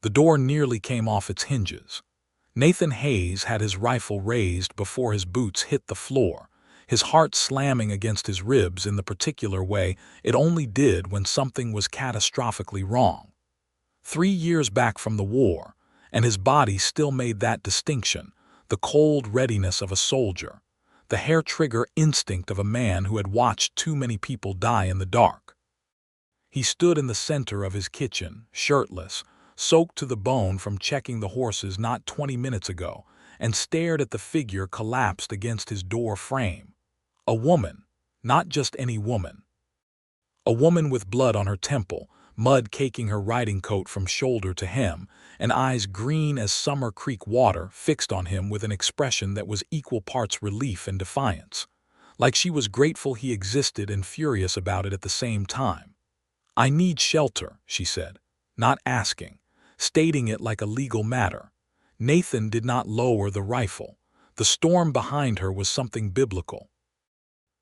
The door nearly came off its hinges. Nathan Hayes had his rifle raised before his boots hit the floor, his heart slamming against his ribs in the particular way it only did when something was catastrophically wrong. 3 years back from the war, and his body still made that distinction, the cold readiness of a soldier, the hair-trigger instinct of a man who had watched too many people die in the dark. He stood in the center of his kitchen, shirtless, soaked to the bone from checking the horses not 20 minutes ago, and stared at the figure collapsed against his door frame. A woman, not just any woman. A woman with blood on her temple, mud caking her riding coat from shoulder to hem, and eyes green as Summer Creek water fixed on him with an expression that was equal parts relief and defiance, like she was grateful he existed and furious about it at the same time. "I need shelter," she said, not asking, stating it like a legal matter. Nathan did not lower the rifle. The storm behind her was something biblical.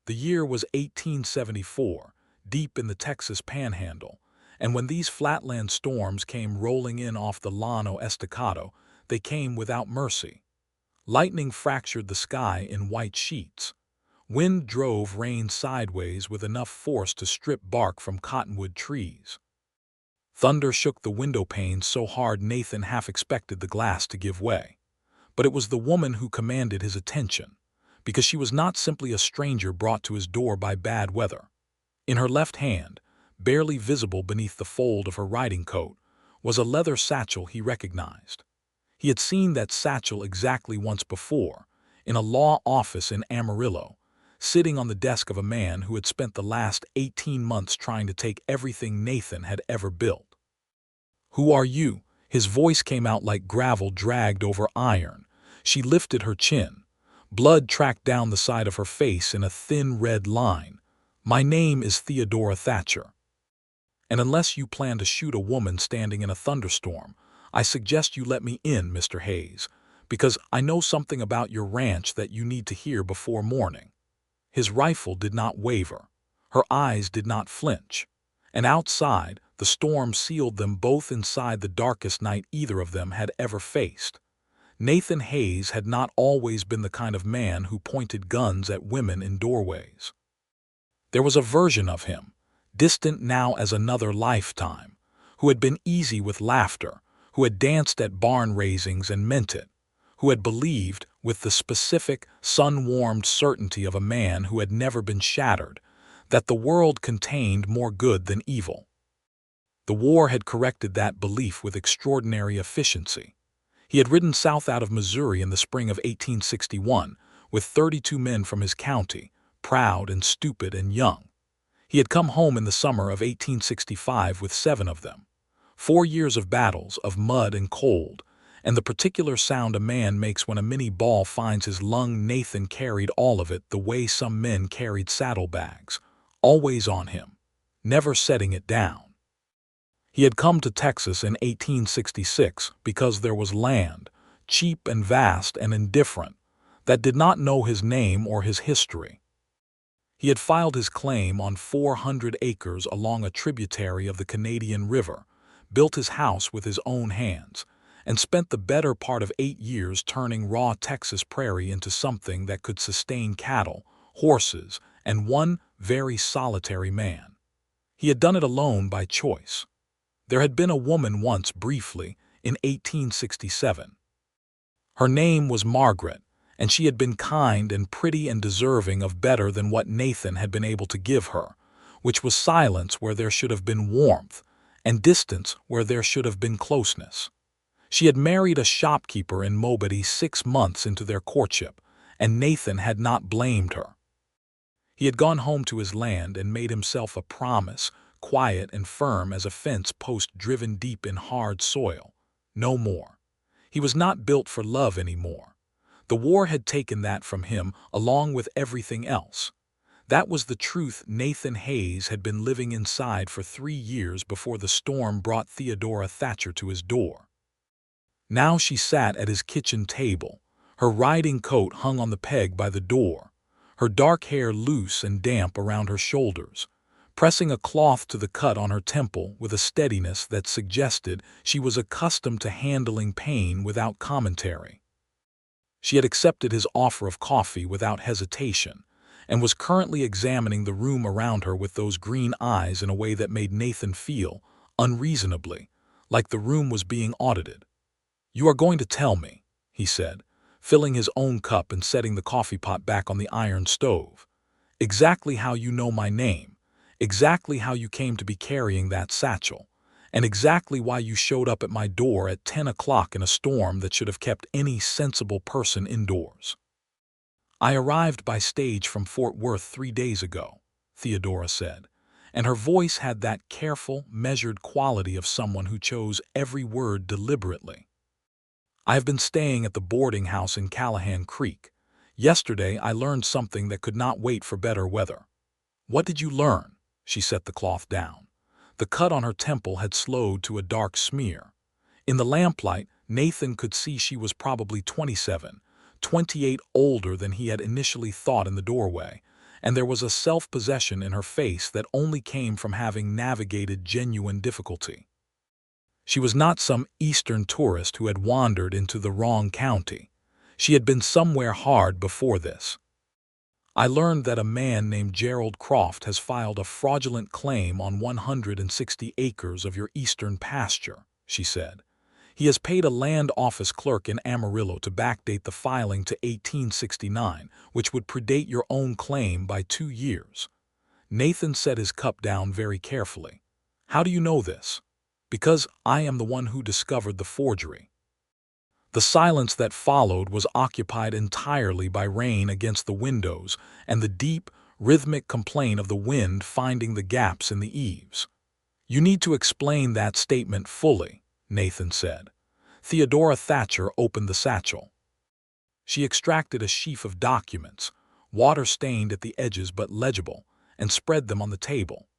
The year was 1874, deep in the Texas Panhandle, and when these flatland storms came rolling in off the Llano Estacado, they came without mercy. Lightning fractured the sky in white sheets. Wind drove rain sideways with enough force to strip bark from cottonwood trees. Thunder shook the window panes so hard Nathan half expected the glass to give way. But it was the woman who commanded his attention, because she was not simply a stranger brought to his door by bad weather. In her left hand, barely visible beneath the fold of her riding coat, was a leather satchel he recognized. He had seen that satchel exactly once before, in a law office in Amarillo, sitting on the desk of a man who had spent the last 18 months trying to take everything Nathan had ever built. "Who are you?" His voice came out like gravel dragged over iron. She lifted her chin. Blood tracked down the side of her face in a thin red line. "My name is Theodora Thatcher. And unless you plan to shoot a woman standing in a thunderstorm, I suggest you let me in, Mr. Hayes, because I know something about your ranch that you need to hear before morning." His rifle did not waver. Her eyes did not flinch. And outside, the storm sealed them both inside the darkest night either of them had ever faced. Nathan Hayes had not always been the kind of man who pointed guns at women in doorways. There was a version of him, distant now as another lifetime, who had been easy with laughter, who had danced at barn raisings and meant it, who had believed, with the specific, sun-warmed certainty of a man who had never been shattered, that the world contained more good than evil. The war had corrected that belief with extraordinary efficiency. He had ridden south out of Missouri in the spring of 1861 with 32 men from his county, proud and stupid and young. He had come home in the summer of 1865 with 7 of them. 4 years of battles, of mud and cold, and the particular sound a man makes when a mini ball finds his lung. Nathan carried all of it the way some men carried saddlebags, always on him, never setting it down. He had come to Texas in 1866 because there was land, cheap and vast and indifferent, that did not know his name or his history. He had filed his claim on 400 acres along a tributary of the Canadian River, built his house with his own hands, and spent the better part of 8 years turning raw Texas prairie into something that could sustain cattle, horses, and one very solitary man. He had done it alone by choice. There had been a woman once briefly, in 1867. Her name was Margaret, and she had been kind and pretty and deserving of better than what Nathan had been able to give her, which was silence where there should have been warmth, and distance where there should have been closeness. She had married a shopkeeper in Mobity 6 months into their courtship, and Nathan had not blamed her. He had gone home to his land and made himself a promise, quiet and firm as a fence post driven deep in hard soil. No more. He was not built for love anymore. The war had taken that from him along with everything else. That was the truth Nathan Hayes had been living inside for 3 years before the storm brought Theodora Thatcher to his door. Now she sat at his kitchen table, her riding coat hung on the peg by the door, her dark hair loose and damp around her shoulders, pressing a cloth to the cut on her temple with a steadiness that suggested she was accustomed to handling pain without commentary. She had accepted his offer of coffee without hesitation, and was currently examining the room around her with those green eyes in a way that made Nathan feel, unreasonably, like the room was being audited. "You are going to tell me," he said, filling his own cup and setting the coffee pot back on the iron stove, "exactly how you know my name, exactly how you came to be carrying that satchel, and exactly why you showed up at my door at 10 o'clock in a storm that should have kept any sensible person indoors." "I arrived by stage from Fort Worth 3 days ago," Theodora said, and her voice had that careful, measured quality of someone who chose every word deliberately. "I have been staying at the boarding house in Callahan Creek. Yesterday I learned something that could not wait for better weather." "What did you learn?" She set the cloth down. The cut on her temple had slowed to a dark smear. In the lamplight, Nathan could see she was probably 27, 28 older than he had initially thought in the doorway, and there was a self-possession in her face that only came from having navigated genuine difficulty. She was not some Eastern tourist who had wandered into the wrong county. She had been somewhere hard before this. "I learned that a man named Gerald Croft has filed a fraudulent claim on 160 acres of your eastern pasture," she said. "He has paid a land office clerk in Amarillo to backdate the filing to 1869, which would predate your own claim by 2 years. Nathan set his cup down very carefully. "How do you know this?" "Because I am the one who discovered the forgery." The silence that followed was occupied entirely by rain against the windows and the deep, rhythmic complaint of the wind finding the gaps in the eaves. "You need to explain that statement fully," Nathan said. Theodora Thatcher opened the satchel. She extracted a sheaf of documents, water-stained at the edges but legible, and spread them on the table.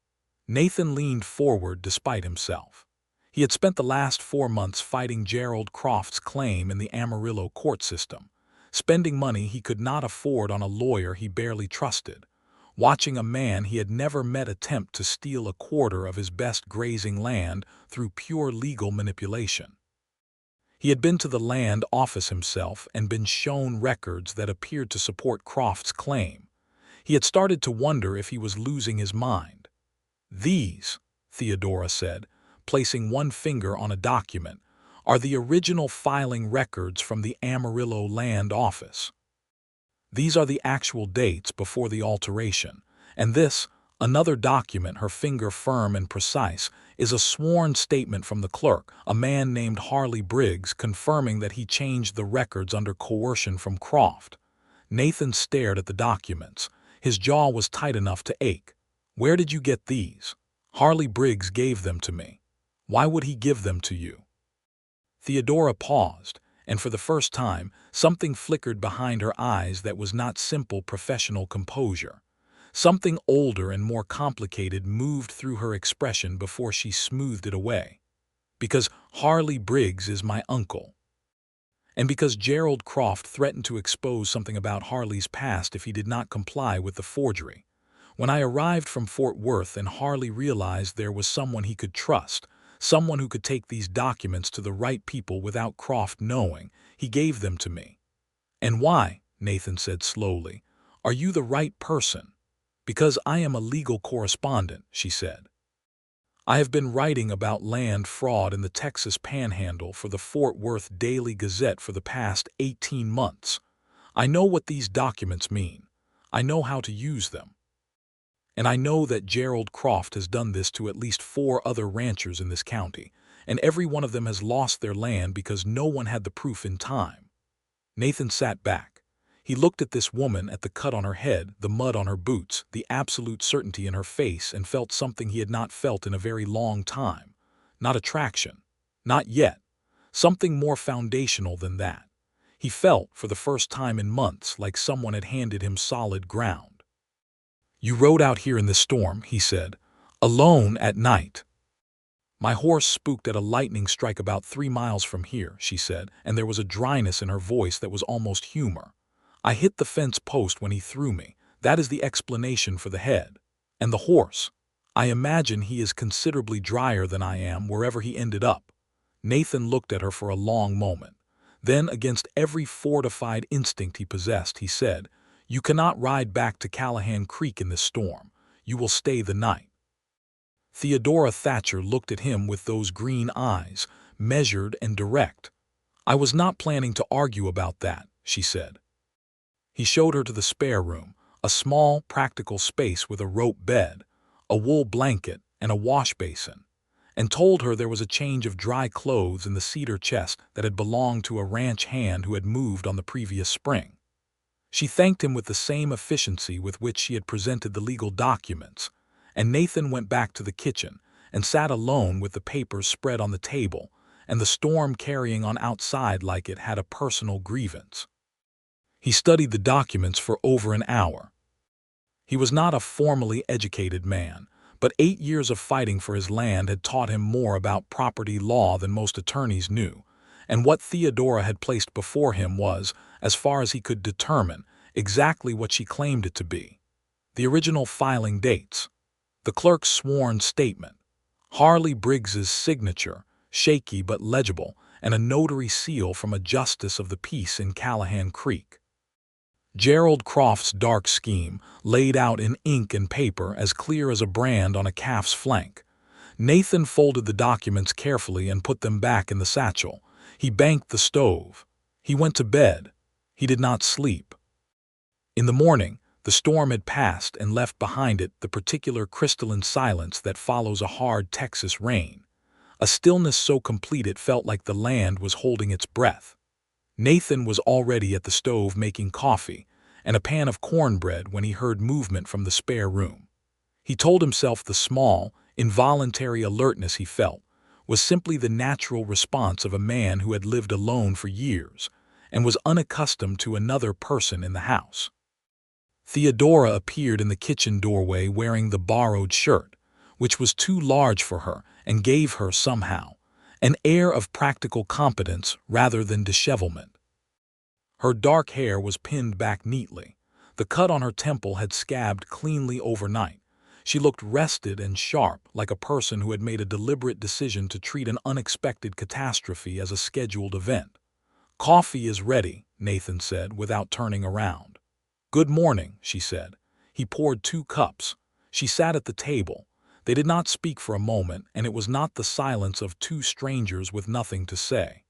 Nathan leaned forward despite himself. He had spent the last 4 months fighting Gerald Croft's claim in the Amarillo court system, spending money he could not afford on a lawyer he barely trusted, watching a man he had never met attempt to steal a quarter of his best grazing land through pure legal manipulation. He had been to the land office himself and been shown records that appeared to support Croft's claim. He had started to wonder if he was losing his mind. "These," Theodora said, placing one finger on a document, "are the original filing records from the Amarillo Land Office. These are the actual dates before the alteration, and this, another document, her finger firm and precise, is a sworn statement from the clerk, a man named Harley Briggs, confirming that he changed the records under coercion from Croft." Nathan stared at the documents. His jaw was tight enough to ache. "Where did you get these?" "Harley Briggs gave them to me." "Why would he give them to you?" Theodora paused, and for the first time, something flickered behind her eyes that was not simple professional composure. Something older and more complicated moved through her expression before she smoothed it away. "Because Harley Briggs is my uncle. And because Gerald Croft threatened to expose something about Harley's past if he did not comply with the forgery. When I arrived from Fort Worth and Harley realized there was someone he could trust, someone who could take these documents to the right people without Croft knowing, he gave them to me." "And why," Nathan said slowly, "are you the right person?" "Because I am a legal correspondent," she said. "I have been writing about land fraud in the Texas Panhandle for the Fort Worth Daily Gazette for the past 18 months. I know what these documents mean. I know how to use them. And I know that Gerald Croft has done this to at least 4 other ranchers in this county, and every one of them has lost their land because no one had the proof in time." Nathan sat back. He looked at this woman, at the cut on her head, the mud on her boots, the absolute certainty in her face, and felt something he had not felt in a very long time. Not attraction. Not yet. Something more foundational than that. He felt, for the first time in months, like someone had handed him solid ground. "You rode out here in the storm," he said, "alone at night." "My horse spooked at a lightning strike about 3 miles from here," she said, and there was a dryness in her voice that was almost humor. "I hit the fence post when he threw me. That is the explanation for the head. And the horse. I imagine he is considerably drier than I am wherever he ended up. Nathan looked at her for a long moment. Then, against every fortified instinct he possessed, he said, "You cannot ride back to Callahan Creek in this storm. You will stay the night." Theodora Thatcher looked at him with those green eyes, measured and direct. "I was not planning to argue about that," she said. He showed her to the spare room, a small, practical space with a rope bed, a wool blanket, and a wash basin, and told her there was a change of dry clothes in the cedar chest that had belonged to a ranch hand who had moved on the previous spring. She thanked him with the same efficiency with which she had presented the legal documents, and Nathan went back to the kitchen and sat alone with the papers spread on the table and the storm carrying on outside like it had a personal grievance. He studied the documents for over an hour. He was not a formally educated man, but 8 years of fighting for his land had taught him more about property law than most attorneys knew, and what Theodora had placed before him was, as far as he could determine, exactly what she claimed it to be. The original filing dates, the clerk's sworn statement, Harley Briggs's signature, shaky but legible, and a notary seal from a justice of the peace in Callahan Creek. Gerald Croft's dark scheme, laid out in ink and paper as clear as a brand on a calf's flank. Nathan folded the documents carefully and put them back in the satchel. He banked the stove. He went to bed. He did not sleep. In the morning, the storm had passed and left behind it the particular crystalline silence that follows a hard Texas rain, a stillness so complete it felt like the land was holding its breath. Nathan was already at the stove making coffee and a pan of cornbread when he heard movement from the spare room. He told himself the small, involuntary alertness he felt was simply the natural response of a man who had lived alone for years and was unaccustomed to another person in the house. Theodora appeared in the kitchen doorway wearing the borrowed shirt, which was too large for her and gave her, somehow, an air of practical competence rather than dishevelment. Her dark hair was pinned back neatly. The cut on her temple had scabbed cleanly overnight. She looked rested and sharp, like a person who had made a deliberate decision to treat an unexpected catastrophe as a scheduled event. "Coffee is ready," Nathan said, without turning around. "Good morning," she said. He poured 2 cups. She sat at the table. They did not speak for a moment, and it was not the silence of 2 strangers with nothing to say.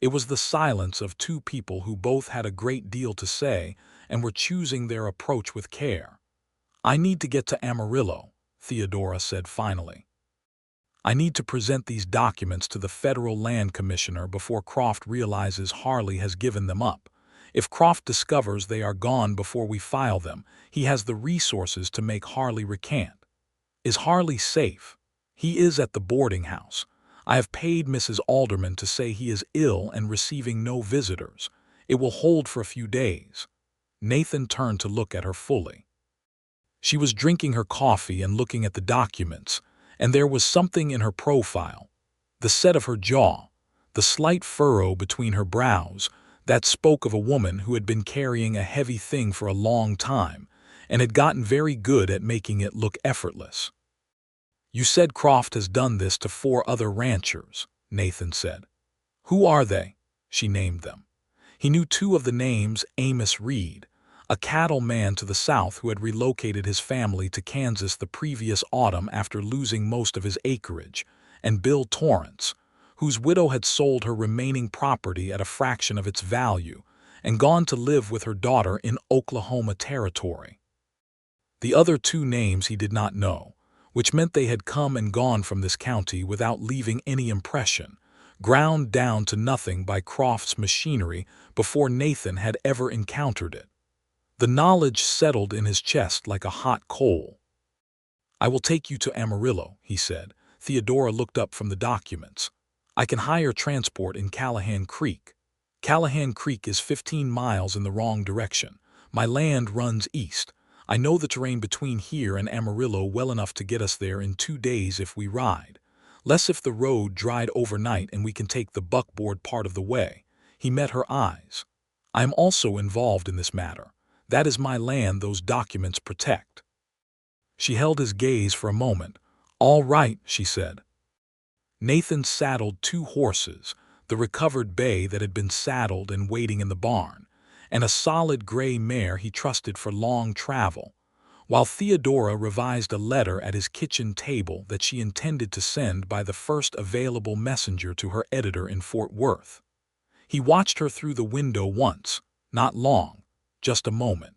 It was the silence of 2 people who both had a great deal to say and were choosing their approach with care. "I need to get to Amarillo," Theodora said finally. "I need to present these documents to the federal land commissioner before Croft realizes Harley has given them up. If Croft discovers they are gone before we file them, he has the resources to make Harley recant. Is Harley safe? He is at the boarding house. I have paid Mrs. Alderman to say he is ill and receiving no visitors. It will hold for a few days." Nathan turned to look at her fully. She was drinking her coffee and looking at the documents, and there was something in her profile, the set of her jaw, the slight furrow between her brows, that spoke of a woman who had been carrying a heavy thing for a long time and had gotten very good at making it look effortless. "You said Croft has done this to 4 other ranchers," Nathan said. "Who are they?" She named them. He knew 2 of the names: Amos Reed, a cattle man to the south who had relocated his family to Kansas the previous autumn after losing most of his acreage, and Bill Torrance, whose widow had sold her remaining property at a fraction of its value and gone to live with her daughter in Oklahoma Territory. The other 2 names he did not know, which meant they had come and gone from this county without leaving any impression, ground down to nothing by Croft's machinery before Nathan had ever encountered it. The knowledge settled in his chest like a hot coal. "I will take you to Amarillo," he said. Theodora looked up from the documents. "I can hire transport in Callahan Creek. Callahan Creek is 15 miles in the wrong direction. My land runs east. I know the terrain between here and Amarillo well enough to get us there in 2 days if we ride. Less if the road dried overnight and we can take the buckboard part of the way." He met her eyes. "I am also involved in this matter. That is my land those documents protect." She held his gaze for a moment. "All right," she said. Nathan saddled 2 horses, the recovered bay that had been saddled and waiting in the barn, and a solid gray mare he trusted for long travel, while Theodora revised a letter at his kitchen table that she intended to send by the first available messenger to her editor in Fort Worth. He watched her through the window once, not long, just a moment.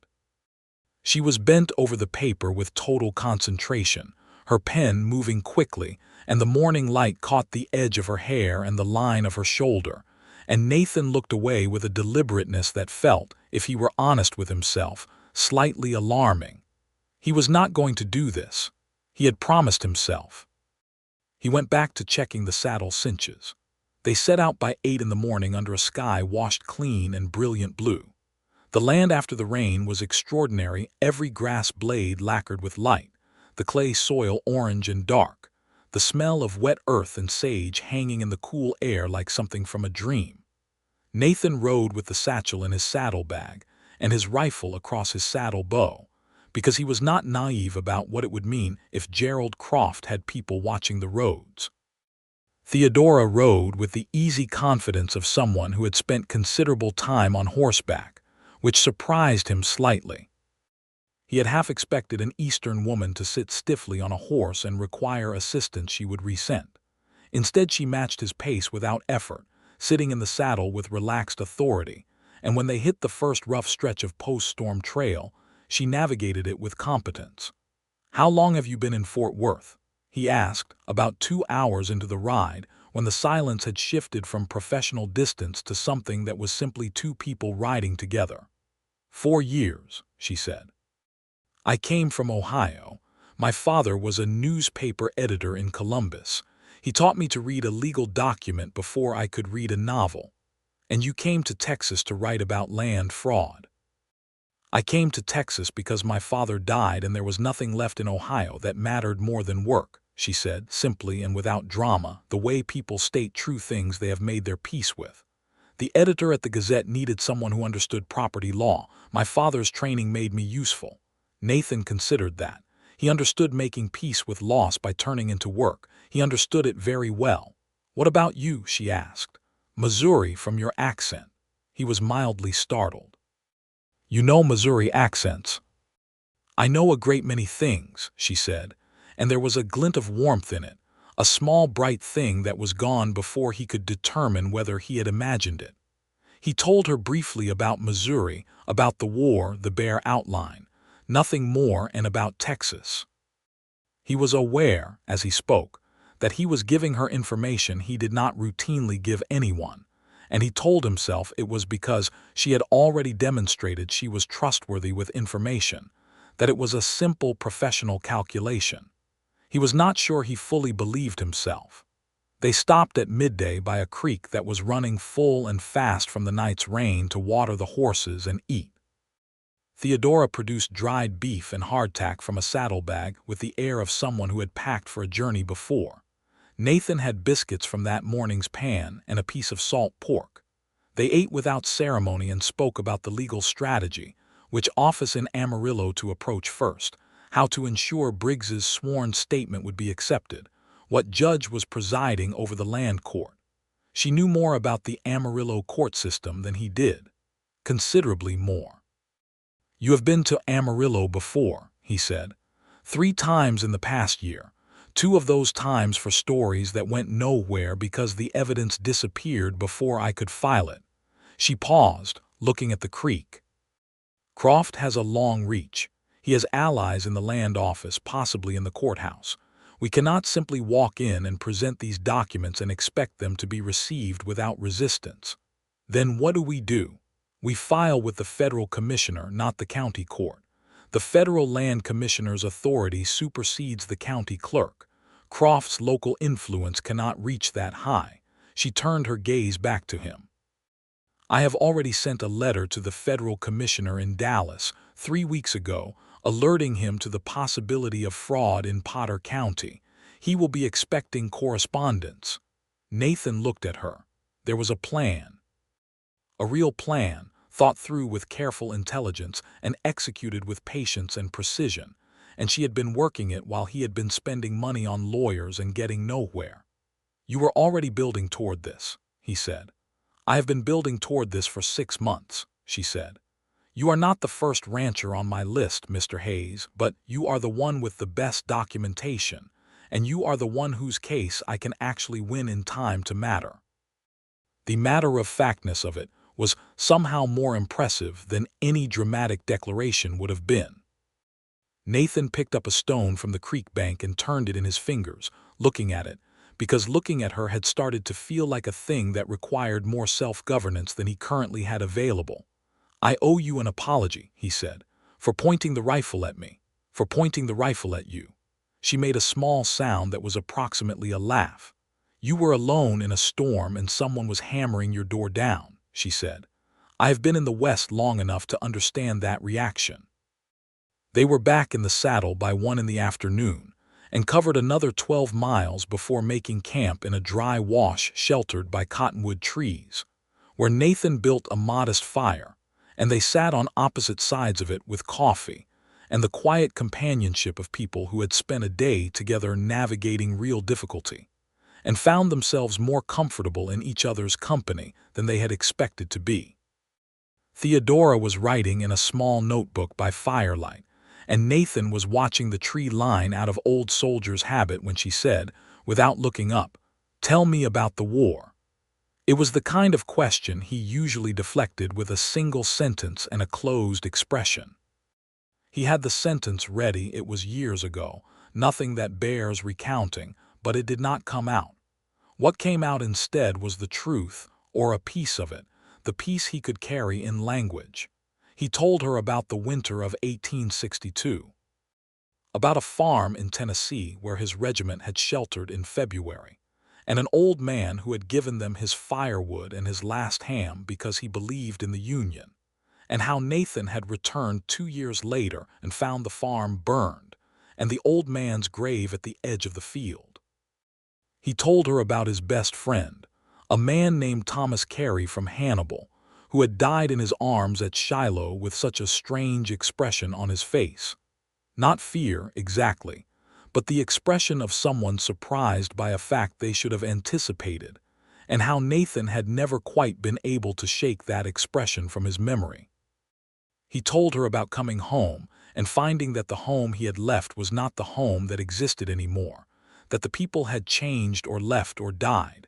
She was bent over the paper with total concentration, her pen moving quickly, and the morning light caught the edge of her hair and the line of her shoulder, and Nathan looked away with a deliberateness that felt, if he were honest with himself, slightly alarming. He was not going to do this. He had promised himself. He went back to checking the saddle cinches. They set out by 8 in the morning under a sky washed clean and brilliant blue. The land after the rain was extraordinary, every grass blade lacquered with light, the clay soil orange and dark, the smell of wet earth and sage hanging in the cool air like something from a dream. Nathan rode with the satchel in his saddlebag and his rifle across his saddle bow, because he was not naive about what it would mean if Gerald Croft had people watching the roads. Theodora rode with the easy confidence of someone who had spent considerable time on horseback, which surprised him slightly. He had half expected an Eastern woman to sit stiffly on a horse and require assistance she would resent. Instead, she matched his pace without effort, sitting in the saddle with relaxed authority, and when they hit the first rough stretch of post-storm trail, she navigated it with competence. "How long have you been in Fort Worth?" he asked, about 2 hours into the ride, when the silence had shifted from professional distance to something that was simply 2 people riding together. 4 years, she said. "I came from Ohio. My father was a newspaper editor in Columbus. He taught me to read a legal document before I could read a novel. And you came to Texas to write about land fraud." "I came to Texas because my father died and there was nothing left in Ohio that mattered more than work," she said, simply and without drama, the way people state true things they have made their peace with. "The editor at the Gazette needed someone who understood property law. My father's training made me useful." Nathan considered that. He understood making peace with loss by turning into work. He understood it very well. "What about you?" she asked. "Missouri, from your accent." He was mildly startled. "You know Missouri accents?" "I know a great many things," she said, and there was a glint of warmth in it, a small bright thing that was gone before he could determine whether he had imagined it. He told her briefly about Missouri, about the war, the bare outline, nothing more, and about Texas. He was aware, as he spoke, that he was giving her information he did not routinely give anyone, and he told himself it was because she had already demonstrated she was trustworthy with information, that it was a simple professional calculation. He was not sure he fully believed himself. They stopped at midday by a creek that was running full and fast from the night's rain to water the horses and eat. Theodora produced dried beef and hardtack from a saddlebag with the air of someone who had packed for a journey before. Nathan had biscuits from that morning's pan and a piece of salt pork. They ate without ceremony and spoke about the legal strategy, which office in Amarillo to approach first, how to ensure Briggs's sworn statement would be accepted, what judge was presiding over the land court. She knew more about the Amarillo court system than he did, considerably more. "You have been to Amarillo before," he said. "3 times in the past year. 2 of those times for stories that went nowhere because the evidence disappeared before I could file it." She paused, looking at the creek. "Croft has a long reach. He has allies in the land office, possibly in the courthouse. We cannot simply walk in and present these documents and expect them to be received without resistance. Then what do? We file with the federal commissioner, not the county court. The federal land commissioner's authority supersedes the county clerk. Croft's local influence cannot reach that high." She turned her gaze back to him. "I have already sent a letter to the federal commissioner in Dallas 3 weeks ago, alerting him to the possibility of fraud in Potter County. He will be expecting correspondence." Nathan looked at her. There was a plan. A real plan, thought through with careful intelligence and executed with patience and precision, and she had been working it while he had been spending money on lawyers and getting nowhere. "You were already building toward this," he said. "I have been building toward this for 6 months," she said. "You are not the first rancher on my list, Mr. Hayes, but you are the one with the best documentation, and you are the one whose case I can actually win in time to matter." The matter-of-factness of it was somehow more impressive than any dramatic declaration would have been. Nathan picked up a stone from the creek bank and turned it in his fingers, looking at it, because looking at her had started to feel like a thing that required more self-governance than he currently had available. "I owe you an apology," he said, "for pointing the rifle at me, for pointing the rifle at you." She made a small sound that was approximately a laugh. "You were alone in a storm and someone was hammering your door down," she said. "I have been in the West long enough to understand that reaction." They were back in the saddle by 1 in the afternoon, and covered another 12 miles before making camp in a dry wash sheltered by cottonwood trees, where Nathan built a modest fire, and they sat on opposite sides of it with coffee and the quiet companionship of people who had spent a day together navigating real difficulty, and found themselves more comfortable in each other's company than they had expected to be. Theodora was writing in a small notebook by firelight, and Nathan was watching the tree line out of old soldier's habit when she said, without looking up, "Tell me about the war." It was the kind of question he usually deflected with a single sentence and a closed expression. He had the sentence ready, it was years ago, nothing that bears recounting, but it did not come out. What came out instead was the truth, or a piece of it, the piece he could carry in language. He told her about the winter of 1862, about a farm in Tennessee where his regiment had sheltered in February, and an old man who had given them his firewood and his last ham because he believed in the Union, and how Nathan had returned 2 years later and found the farm burned, and the old man's grave at the edge of the field. He told her about his best friend, a man named Thomas Carey from Hannibal, who had died in his arms at Shiloh with such a strange expression on his face. Not fear, exactly, but the expression of someone surprised by a fact they should have anticipated, and how Nathan had never quite been able to shake that expression from his memory. He told her about coming home and finding that the home he had left was not the home that existed anymore, that the people had changed or left or died,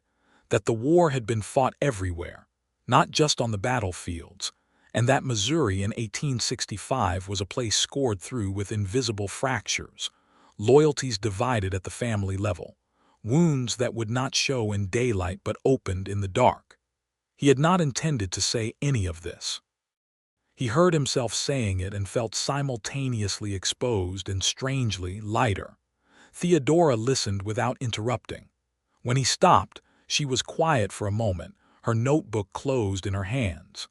that the war had been fought everywhere, not just on the battlefields, and that Missouri in 1865 was a place scored through with invisible fractures, loyalties divided at the family level, wounds that would not show in daylight but opened in the dark. He had not intended to say any of this. He heard himself saying it and felt simultaneously exposed and strangely lighter. Theodora listened without interrupting. When he stopped, she was quiet for a moment, her notebook closed in her hands.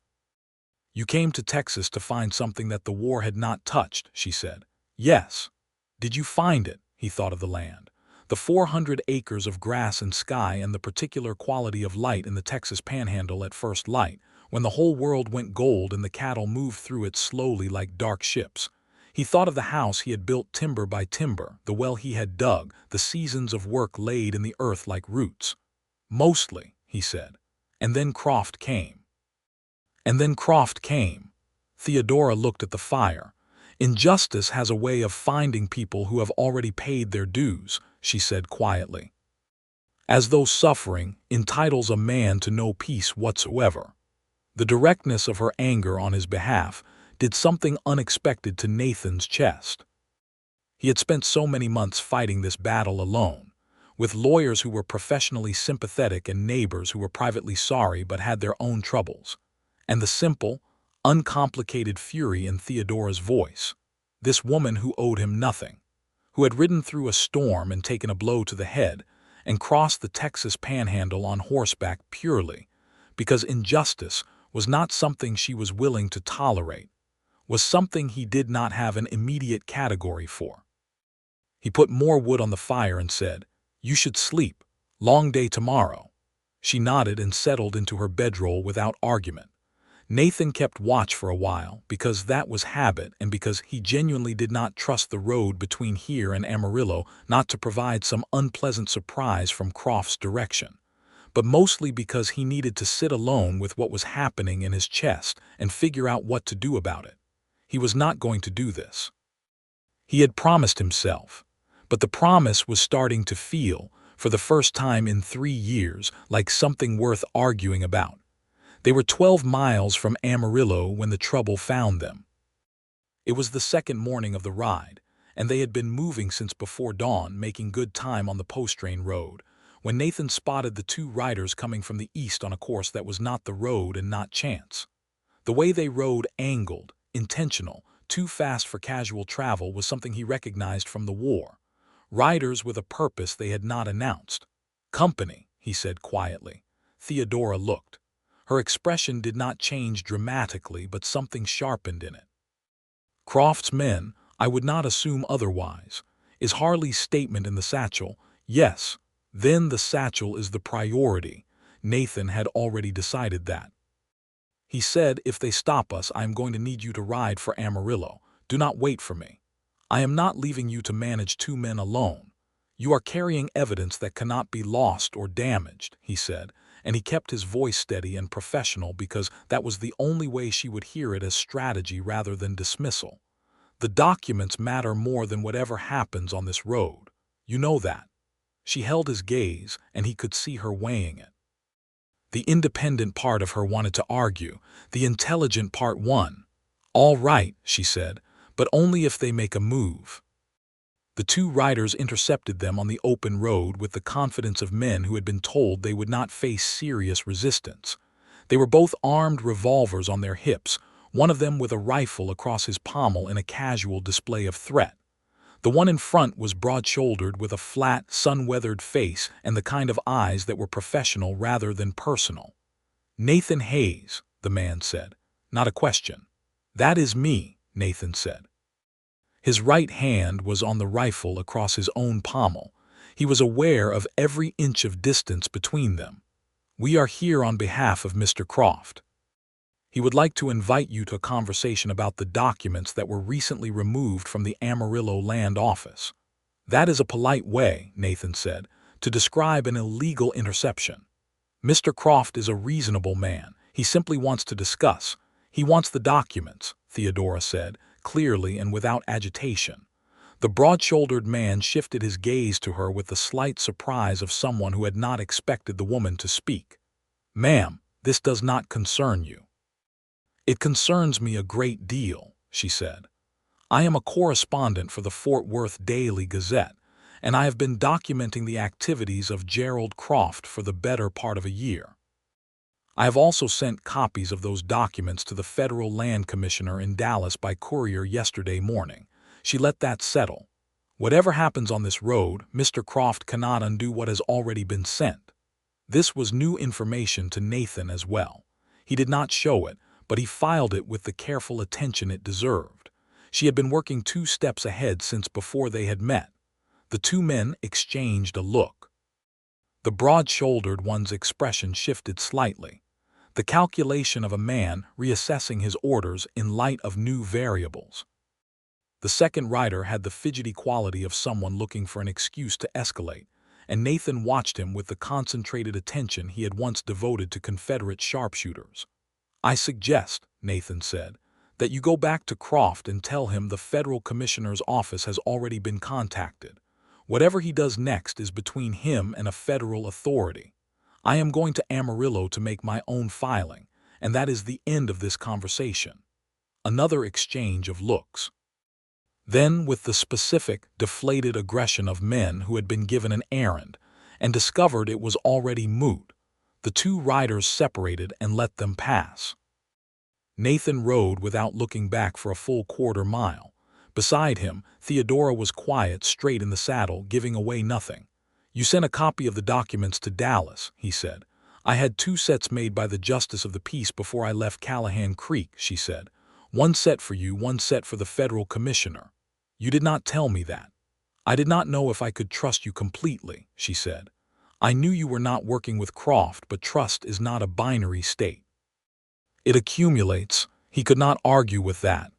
"You came to Texas to find something that the war had not touched," she said. "Yes." "Did you find it?" He thought of the land. The 400 acres of grass and sky and the particular quality of light in the Texas Panhandle at first light, when the whole world went gold and the cattle moved through it slowly like dark ships. He thought of the house he had built timber by timber, the well he had dug, the seasons of work laid in the earth like roots. "Mostly," he said. And then Croft came. And then Croft came. Theodora looked at the fire. "Injustice has a way of finding people who have already paid their dues," she said quietly. "As though suffering entitles a man to no peace whatsoever." The directness of her anger on his behalf did something unexpected to Nathan's chest. He had spent so many months fighting this battle alone, with lawyers who were professionally sympathetic and neighbors who were privately sorry but had their own troubles, and the simple, uncomplicated fury in Theodora's voice. This woman who owed him nothing, who had ridden through a storm and taken a blow to the head and crossed the Texas Panhandle on horseback purely because injustice was not something she was willing to tolerate, was something he did not have an immediate category for. He put more wood on the fire and said, "You should sleep. Long day tomorrow." She nodded and settled into her bedroll without argument. Nathan kept watch for a while because that was habit and because he genuinely did not trust the road between here and Amarillo not to provide some unpleasant surprise from Croft's direction, but mostly because he needed to sit alone with what was happening in his chest and figure out what to do about it. He was not going to do this. He had promised himself, but the promise was starting to feel, for the first time in 3 years, like something worth arguing about. They were 12 miles from Amarillo when the trouble found them. It was the second morning of the ride, and they had been moving since before dawn, making good time on the post-train road, when Nathan spotted the 2 riders coming from the east on a course that was not the road and not chance. The way they rode, angled, intentional, too fast for casual travel, was something he recognized from the war. Riders with a purpose they had not announced. "Company," he said quietly. Theodora looked. Her expression did not change dramatically, but something sharpened in it. "Croft's men, I would not assume otherwise. Is Harley's statement in the satchel?" "Yes." "Then the satchel is the priority." Nathan had already decided that. He said, "If they stop us, I am going to need you to ride for Amarillo. Do not wait for me. I am not leaving you to manage 2 men alone. You are carrying evidence that cannot be lost or damaged," he said, and he kept his voice steady and professional because that was the only way she would hear it as strategy rather than dismissal. "The documents matter more than whatever happens on this road. You know that." She held his gaze, and he could see her weighing it. The independent part of her wanted to argue. The intelligent part won. "All right," she said, "but only if they make a move." The 2 riders intercepted them on the open road with the confidence of men who had been told they would not face serious resistance. They were both armed, revolvers on their hips, one of them with a rifle across his pommel in a casual display of threat. The one in front was broad-shouldered with a flat, sun-weathered face and the kind of eyes that were professional rather than personal. "Nathan Hayes," the man said. Not a question. "That is me," Nathan said. His right hand was on the rifle across his own pommel. He was aware of every inch of distance between them. "We are here on behalf of Mr. Croft. He would like to invite you to a conversation about the documents that were recently removed from the Amarillo Land Office." "That is a polite way," Nathan said, "to describe an illegal interception. Mr. Croft is a reasonable man. He simply wants to discuss. He wants the documents," Theodora said, clearly and without agitation. The broad-shouldered man shifted his gaze to her with the slight surprise of someone who had not expected the woman to speak. "Ma'am, this does not concern you." "It concerns me a great deal," she said. "I am a correspondent for the Fort Worth Daily Gazette, and I have been documenting the activities of Gerald Croft for the better part of a year. I have also sent copies of those documents to the Federal Land Commissioner in Dallas by courier yesterday morning. She let that settle. Whatever happens on this road, Mr. Croft cannot undo what has already been sent." This was new information to Nathan as well. He did not show it, but he filed it with the careful attention it deserved. She had been working 2 steps ahead since before they had met. The 2 men exchanged a look. The broad-shouldered one's expression shifted slightly. The calculation of a man reassessing his orders in light of new variables. The second rider had the fidgety quality of someone looking for an excuse to escalate, and Nathan watched him with the concentrated attention he had once devoted to Confederate sharpshooters. "I suggest," Nathan said, "that you go back to Croft and tell him the Federal Commissioner's office has already been contacted. Whatever he does next is between him and a federal authority. I am going to Amarillo to make my own filing, and that is the end of this conversation." Another exchange of looks. Then, with the specific, deflated aggression of men who had been given an errand and discovered it was already moot, the 2 riders separated and let them pass. Nathan rode without looking back for a full quarter-mile. Beside him, Theodora was quiet, straight in the saddle, giving away nothing. "You sent a copy of the documents to Dallas," he said. "I had 2 sets made by the Justice of the Peace before I left Callahan Creek," she said. "1 set for you, 1 set for the Federal Commissioner." "You did not tell me that." "I did not know if I could trust you completely," she said. "I knew you were not working with Croft, but trust is not a binary state." It accumulates. He could not argue with that.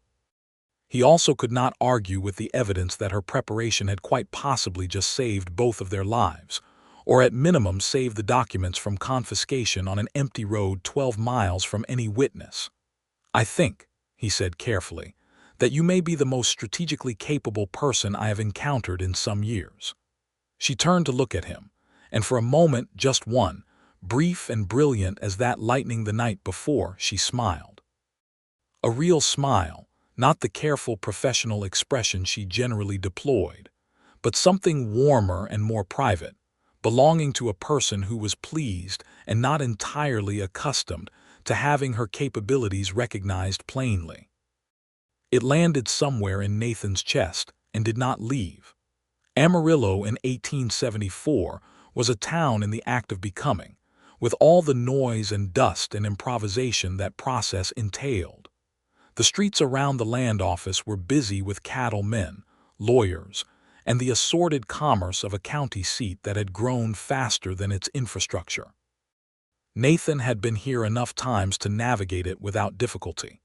He also could not argue with the evidence that her preparation had quite possibly just saved both of their lives, or at minimum saved the documents from confiscation on an empty road 12 miles from any witness. "I think," he said carefully, "that you may be the most strategically capable person I have encountered in some years." She turned to look at him, and for a moment, just one, brief and brilliant as that lightning the night before, she smiled. A real smile, not the careful professional expression she generally deployed, but something warmer and more private, belonging to a person who was pleased and not entirely accustomed to having her capabilities recognized plainly. It landed somewhere in Nathan's chest and did not leave. Amarillo in 1874 was a town in the act of becoming, with all the noise and dust and improvisation that process entailed. The streets around the land office were busy with cattlemen, lawyers, and the assorted commerce of a county seat that had grown faster than its infrastructure. Nathan had been here enough times to navigate it without difficulty,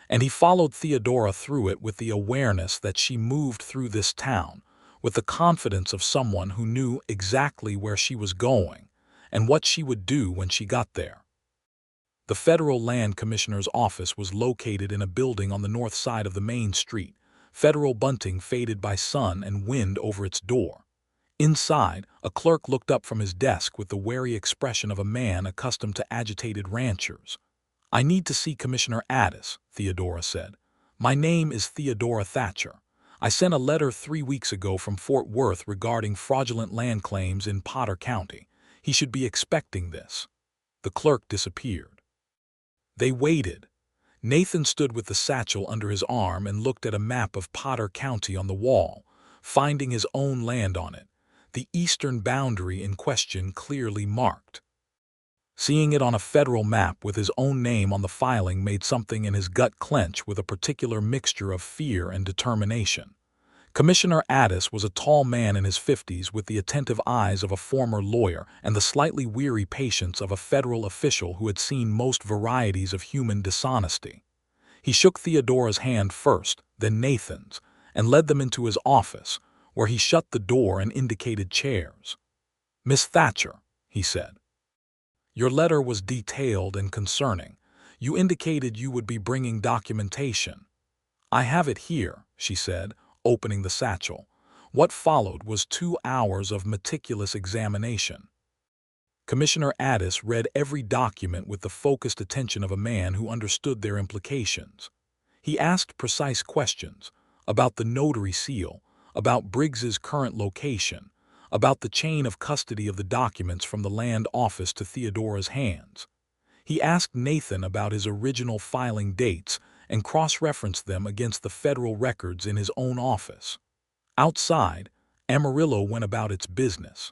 and he followed Theodora through it with the awareness that she moved through this town with the confidence of someone who knew exactly where she was going and what she would do when she got there. The Federal Land Commissioner's office was located in a building on the north side of the main street, federal bunting faded by sun and wind over its door. Inside, a clerk looked up from his desk with the wary expression of a man accustomed to agitated ranchers. "I need to see Commissioner Addis," Theodora said. "My name is Theodora Thatcher. I sent a letter 3 weeks ago from Fort Worth regarding fraudulent land claims in Potter County. He should be expecting this." The clerk disappeared. They waited. Nathan stood with the satchel under his arm and looked at a map of Potter County on the wall, finding his own land on it, the eastern boundary in question clearly marked. Seeing it on a federal map with his own name on the filing made something in his gut clench with a particular mixture of fear and determination. Commissioner Addis was a tall man in his 50s with the attentive eyes of a former lawyer and the slightly weary patience of a federal official who had seen most varieties of human dishonesty. He shook Theodora's hand first, then Nathan's, and led them into his office, where he shut the door and indicated chairs. "Miss Thatcher," he said, "your letter was detailed and concerning. You indicated you would be bringing documentation." "I have it here," she said, opening the satchel. What followed was 2 hours of meticulous examination. Commissioner Addis read every document with the focused attention of a man who understood their implications. He asked precise questions about the notary seal, about Briggs's current location, about the chain of custody of the documents from the land office to Theodora's hands. He asked Nathan about his original filing dates and cross-referenced them against the federal records in his own office. Outside, Amarillo went about its business.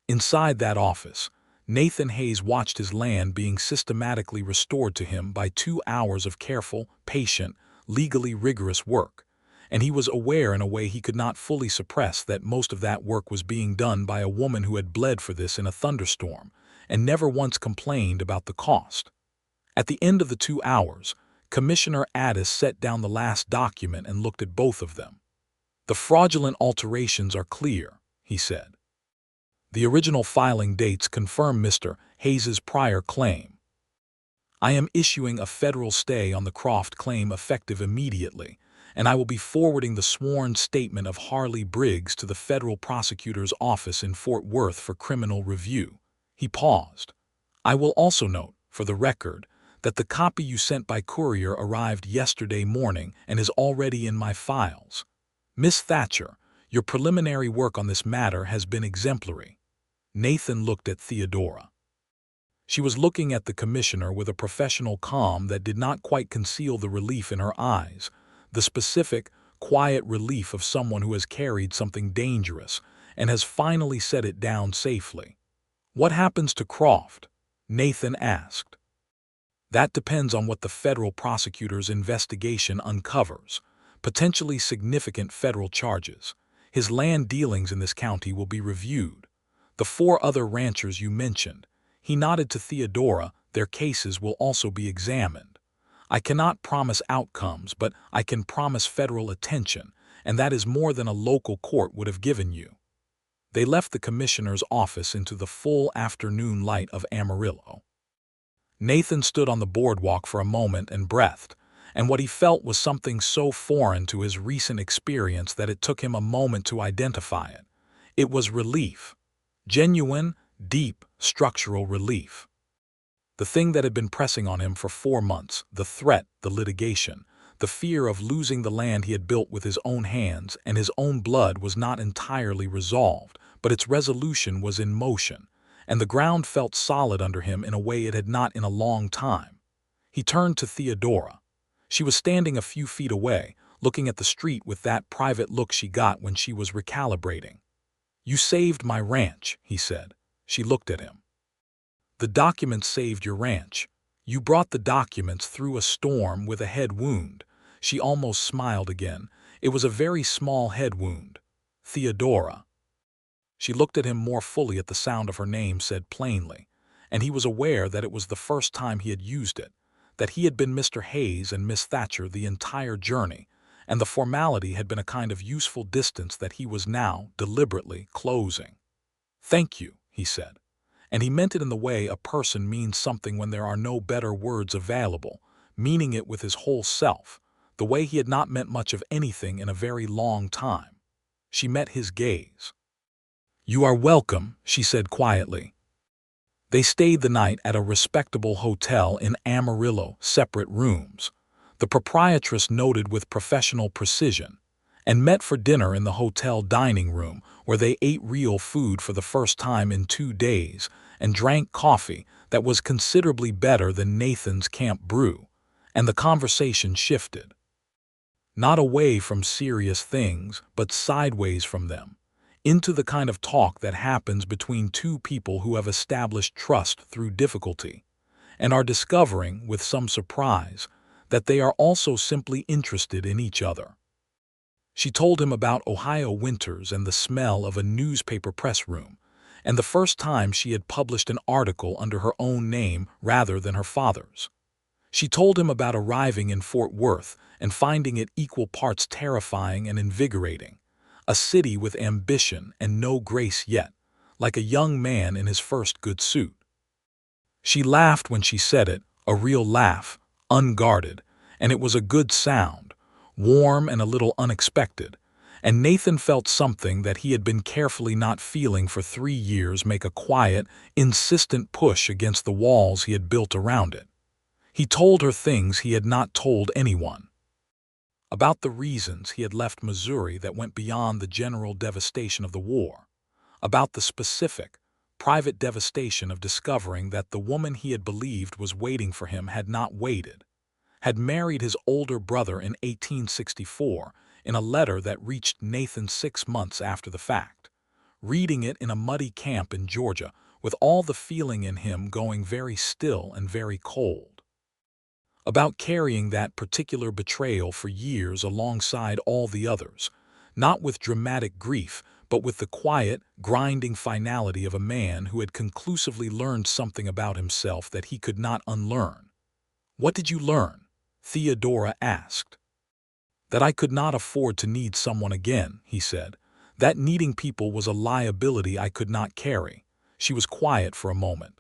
Inside that office, Nathan Hayes watched his land being systematically restored to him by 2 hours of careful, patient, legally rigorous work, and he was aware in a way he could not fully suppress that most of that work was being done by a woman who had bled for this in a thunderstorm and never once complained about the cost. At the end of the 2 hours, Commissioner Addis set down the last document and looked at both of them. "The fraudulent alterations are clear," he said. "The original filing dates confirm Mr. Hayes's prior claim. I am issuing a federal stay on the Croft claim effective immediately, and I will be forwarding the sworn statement of Harley Briggs to the federal prosecutor's office in Fort Worth for criminal review." He paused. "I will also note, for the record, that the copy you sent by courier arrived yesterday morning and is already in my files. Miss Thatcher, your preliminary work on this matter has been exemplary." Nathan looked at Theodora. She was looking at the commissioner with a professional calm that did not quite conceal the relief in her eyes, the specific, quiet relief of someone who has carried something dangerous and has finally set it down safely. "What happens to Croft?" Nathan asked. "That depends on what the federal prosecutor's investigation uncovers. Potentially significant federal charges. His land dealings in this county will be reviewed. The 4 other ranchers you mentioned." He nodded to Theodora, their cases will also be examined. I cannot promise outcomes, but I can promise federal attention, and that is more than a local court would have given you." They left the commissioner's office into the full afternoon light of Amarillo. Nathan stood on the boardwalk for a moment and breathed, and what he felt was something so foreign to his recent experience that it took him a moment to identify it. It was relief. Genuine, deep, structural relief. The thing that had been pressing on him for 4 months, the threat, the litigation, the fear of losing the land he had built with his own hands and his own blood was not entirely resolved, but its resolution was in motion, and the ground felt solid under him in a way it had not in a long time. He turned to Theodora. She was standing a few feet away, looking at the street with that private look she got when she was recalibrating. "You saved my ranch," he said. She looked at him. "The documents saved your ranch. You brought the documents through a storm with a head wound." She almost smiled again. It was a very small head wound. "Theodora." She looked at him more fully at the sound of her name said plainly, and he was aware that it was the first time he had used it, that he had been Mr. Hayes and Miss Thatcher the entire journey, and the formality had been a kind of useful distance that he was now deliberately closing. "Thank you," he said. And he meant it in the way a person means something when there are no better words available, meaning it with his whole self, the way he had not meant much of anything in a very long time. She met his gaze. "You are welcome," she said quietly. They stayed the night at a respectable hotel in Amarillo, separate rooms. The proprietress noted with professional precision, and met for dinner in the hotel dining room, where they ate real food for the first time in 2 days and drank coffee that was considerably better than Nathan's camp brew, and the conversation shifted. Not away from serious things, but sideways from them, into the kind of talk that happens between two people who have established trust through difficulty, and are discovering, with some surprise, that they are also simply interested in each other. She told him about Ohio winters and the smell of a newspaper press room, and the first time she had published an article under her own name rather than her father's. She told him about arriving in Fort Worth and finding it equal parts terrifying and invigorating, a city with ambition and no grace yet, like a young man in his first good suit. She laughed when she said it, a real laugh, unguarded, and it was a good sound, warm and a little unexpected, and Nathan felt something that he had been carefully not feeling for 3 years make a quiet, insistent push against the walls he had built around it. He told her things he had not told anyone. About the reasons he had left Missouri that went beyond the general devastation of the war. About the specific, private devastation of discovering that the woman he had believed was waiting for him had not waited, had married his older brother in 1864 in a letter that reached Nathan 6 months after the fact, reading it in a muddy camp in Georgia with all the feeling in him going very still and very cold. About carrying that particular betrayal for years alongside all the others, not with dramatic grief, but with the quiet, grinding finality of a man who had conclusively learned something about himself that he could not unlearn. "What did you learn?" Theodora asked. "That I could not afford to need someone again," he said. "That needing people was a liability I could not carry." She was quiet for a moment.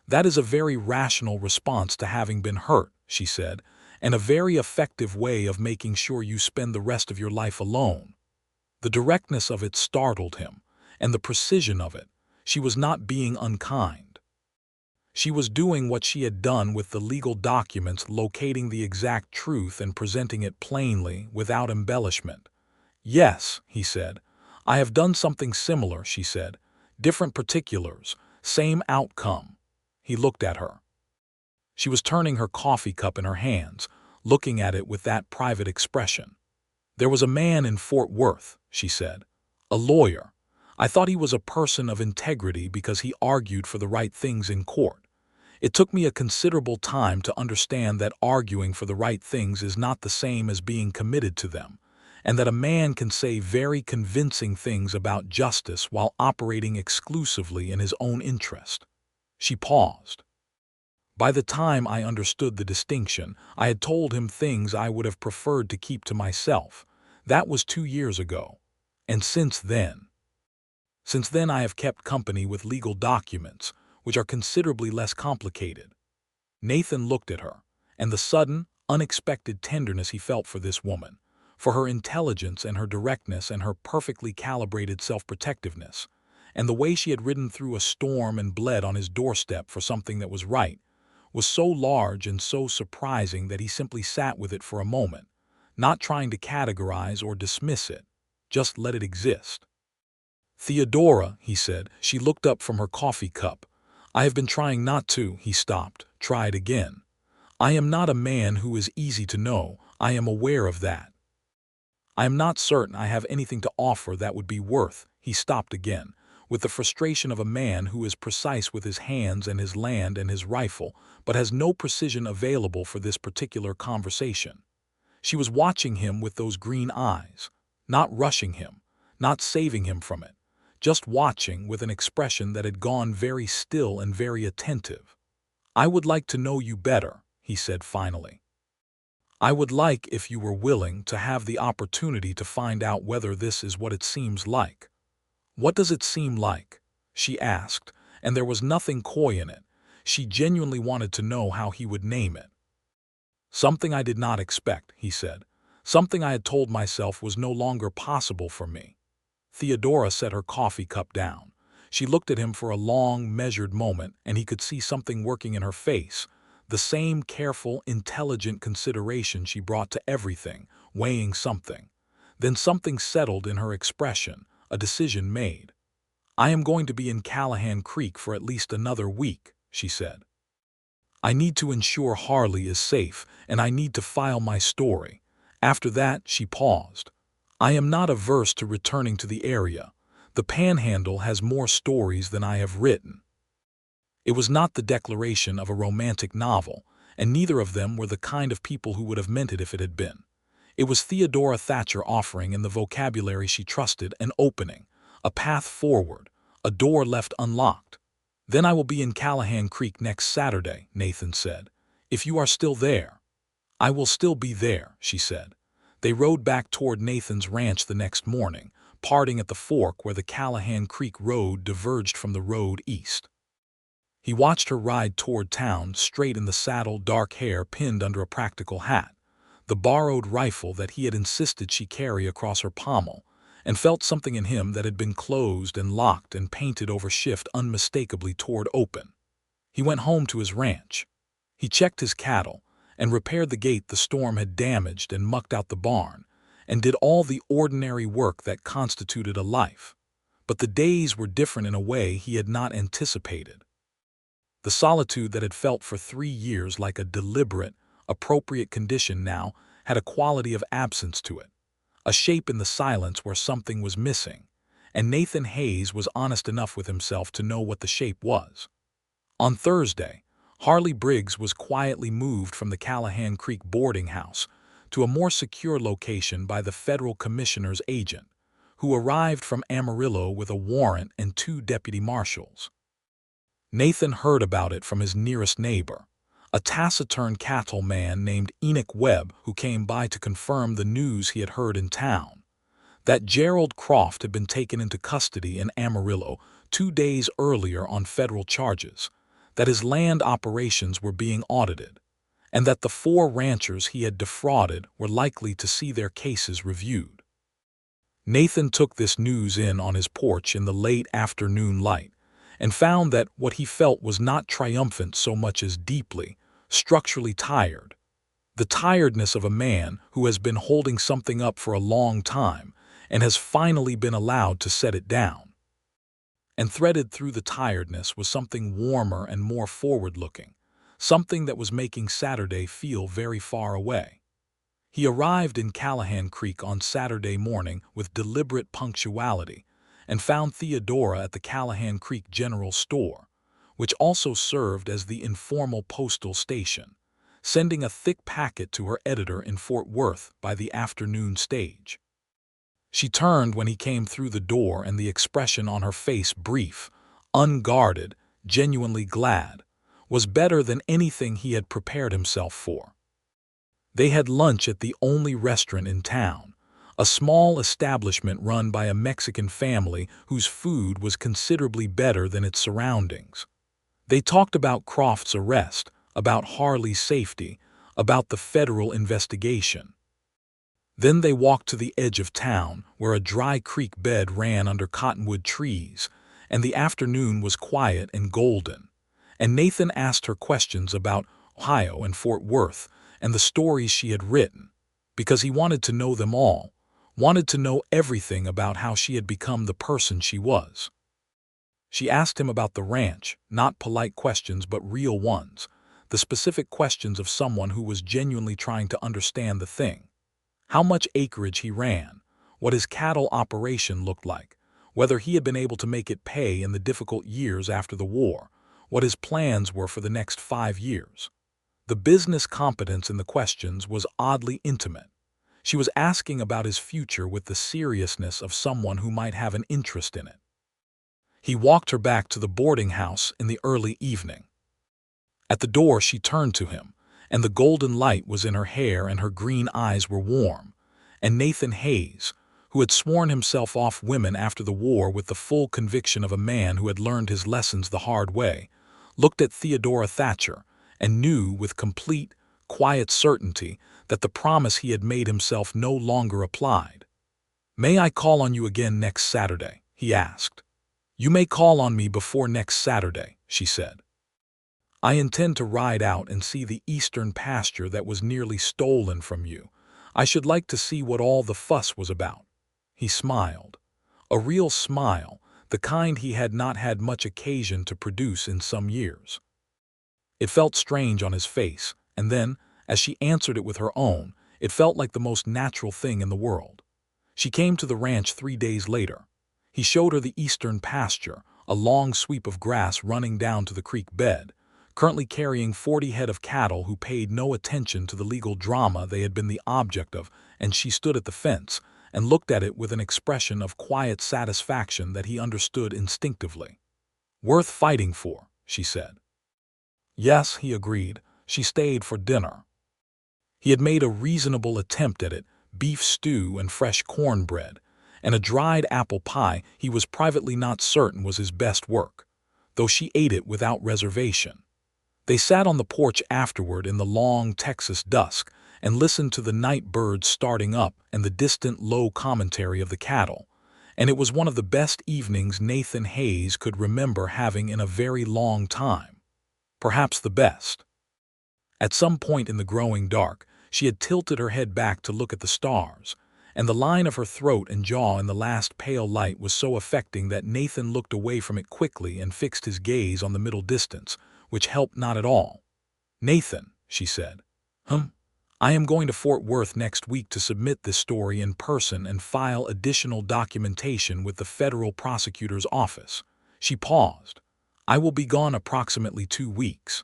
"That is a very rational response to having been hurt," she said, "and a very effective way of making sure you spend the rest of your life alone." The directness of it startled him, and the precision of it. She was not being unkind. She was doing what she had done with the legal documents, locating the exact truth and presenting it plainly, without embellishment. "Yes," he said. "I have done something similar," she said. "Different particulars, same outcome." He looked at her. She was turning her coffee cup in her hands, looking at it with that private expression. "There was a man in Fort Worth," she said. "A lawyer. I thought he was a person of integrity because he argued for the right things in court. It took me a considerable time to understand that arguing for the right things is not the same as being committed to them, and that a man can say very convincing things about justice while operating exclusively in his own interest." She paused. By the time I understood the distinction, I had told him things I would have preferred to keep to myself. That was 2 years ago. And since then I have kept company with legal documents, which are considerably less complicated. Nathan looked at her, and the sudden, unexpected tenderness he felt for this woman, for her intelligence and her directness and her perfectly calibrated self-protectiveness, and the way she had ridden through a storm and bled on his doorstep for something that was right, was so large and so surprising that he simply sat with it for a moment, not trying to categorize or dismiss it, just let it exist. "Theodora," he said. She looked up from her coffee cup. "I have been trying not to," he stopped, tried again. "I am not a man who is easy to know, I am aware of that. I am not certain I have anything to offer that would be worth," he stopped again, with the frustration of a man who is precise with his hands and his land and his rifle, but has no precision available for this particular conversation. She was watching him with those green eyes, not rushing him, not saving him from it, just watching with an expression that had gone very still and very attentive. "I would like to know you better," he said finally. "I would like, if you were willing, to have the opportunity to find out whether this is what it seems like." "What does it seem like?" she asked, and there was nothing coy in it. She genuinely wanted to know how he would name it. "Something I did not expect," he said. "Something I had told myself was no longer possible for me." Theodora set her coffee cup down. She looked at him for a long, measured moment, and he could see something working in her face, the same careful, intelligent consideration she brought to everything, weighing something. Then something settled in her expression, a decision made. "I am going to be in Callahan Creek for at least another week," she said. "I need to ensure Harley is safe, and I need to file my story." After that, she paused. "I am not averse to returning to the area. The Panhandle has more stories than I have written." It was not the declaration of a romantic novel, and neither of them were the kind of people who would have meant it if it had been. It was Theodora Thatcher offering, in the vocabulary she trusted, an opening, a path forward, a door left unlocked. "Then I will be in Callahan Creek next Saturday," Nathan said. "If you are still there." "I will still be there," she said. They rode back toward Nathan's ranch the next morning, parting at the fork where the Callahan Creek road diverged from the road east. He watched her ride toward town, straight in the saddle, dark hair pinned under a practical hat, the borrowed rifle that he had insisted she carry across her pommel, and felt something in him that had been closed and locked and painted over shift unmistakably toward open. He went home to his ranch. He checked his cattle, and repaired the gate the storm had damaged, and mucked out the barn, and did all the ordinary work that constituted a life. But the days were different in a way he had not anticipated. The solitude that had felt for 3 years like a deliberate, appropriate condition now had a quality of absence to it, a shape in the silence where something was missing, and Nathan Hayes was honest enough with himself to know what the shape was. On Thursday, Harley Briggs was quietly moved from the Callahan Creek boarding house to a more secure location by the federal commissioner's agent, who arrived from Amarillo with a warrant and 2 deputy marshals. Nathan heard about it from his nearest neighbor, a taciturn cattleman named Enoch Webb, who came by to confirm the news he had heard in town, that Gerald Croft had been taken into custody in Amarillo 2 days earlier on federal charges, that his land operations were being audited, and that the 4 ranchers he had defrauded were likely to see their cases reviewed. Nathan took this news in on his porch in the late afternoon light, and found that what he felt was not triumphant so much as deeply, structurally tired. The tiredness of a man who has been holding something up for a long time and has finally been allowed to set it down. And threaded through the tiredness was something warmer and more forward-looking, something that was making Saturday feel very far away. He arrived in Callahan Creek on Saturday morning with deliberate punctuality and found Theodora at the Callahan Creek General Store, which also served as the informal postal station, sending a thick packet to her editor in Fort Worth by the afternoon stage. She turned when he came through the door, and the expression on her face brief, unguarded, genuinely glad, was better than anything he had prepared himself for. They had lunch at the only restaurant in town, a small establishment run by a Mexican family whose food was considerably better than its surroundings. They talked about Croft's arrest, about Harley's safety, about the federal investigation. Then they walked to the edge of town, where a dry creek bed ran under cottonwood trees, and the afternoon was quiet and golden. And Nathan asked her questions about Ohio and Fort Worth and the stories she had written, because he wanted to know them all, wanted to know everything about how she had become the person she was. She asked him about the ranch, not polite questions but real ones, the specific questions of someone who was genuinely trying to understand the thing. How much acreage he ran, what his cattle operation looked like, whether he had been able to make it pay in the difficult years after the war, what his plans were for the next 5 years. The business competence in the questions was oddly intimate. She was asking about his future with the seriousness of someone who might have an interest in it. He walked her back to the boarding house in the early evening. At the door she turned to him, and the golden light was in her hair and her green eyes were warm, and Nathan Hayes, who had sworn himself off women after the war with the full conviction of a man who had learned his lessons the hard way, looked at Theodora Thatcher and knew with complete, quiet certainty that the promise he had made himself no longer applied. "May I call on you again next Saturday?" he asked. "You may call on me before next Saturday," she said. "I intend to ride out and see the eastern pasture that was nearly stolen from you. I should like to see what all the fuss was about." He smiled. A real smile, the kind he had not had much occasion to produce in some years. It felt strange on his face, and then, as she answered it with her own, it felt like the most natural thing in the world. She came to the ranch 3 days later. He showed her the eastern pasture, a long sweep of grass running down to the creek bed, currently carrying 40 head of cattle who paid no attention to the legal drama they had been the object of, and she stood at the fence and looked at it with an expression of quiet satisfaction that he understood instinctively. "Worth fighting for," she said. "Yes," he agreed. She stayed for dinner. He had made a reasonable attempt at it, beef stew and fresh cornbread, and a dried apple pie he was privately not certain was his best work, though she ate it without reservation. They sat on the porch afterward in the long Texas dusk and listened to the night birds starting up and the distant low commentary of the cattle, and it was one of the best evenings Nathan Hayes could remember having in a very long time. Perhaps the best. At some point in the growing dark, she had tilted her head back to look at the stars, and the line of her throat and jaw in the last pale light was so affecting that Nathan looked away from it quickly and fixed his gaze on the middle distance, which helped not at all. "Nathan," she said. "I am going to Fort Worth next week to submit this story in person and file additional documentation with the federal prosecutor's office." She paused. "I will be gone approximately 2 weeks."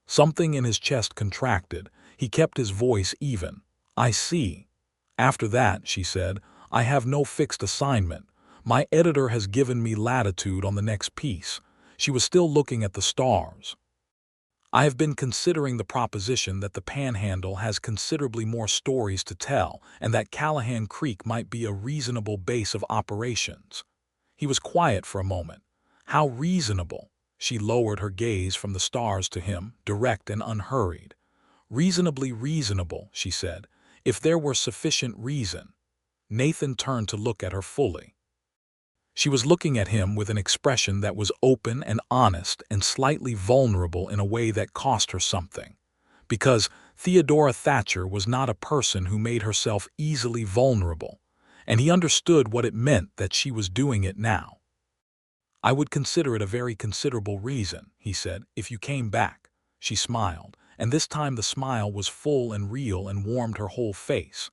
Something in his chest contracted. He kept his voice even. "I see. After that," she said, "I have no fixed assignment. My editor has given me latitude on the next piece." She was still looking at the stars. "I have been considering the proposition that the Panhandle has considerably more stories to tell and that Callahan Creek might be a reasonable base of operations." He was quiet for a moment. "How reasonable?" She lowered her gaze from the stars to him, direct and unhurried. "Reasonably reasonable," she said, "if there were sufficient reason." Nathan turned to look at her fully. She was looking at him with an expression that was open and honest and slightly vulnerable in a way that cost her something. Because Theodora Thatcher was not a person who made herself easily vulnerable, and he understood what it meant that she was doing it now. "I would consider it a very considerable reason," he said, "if you came back." She smiled, and this time the smile was full and real and warmed her whole face.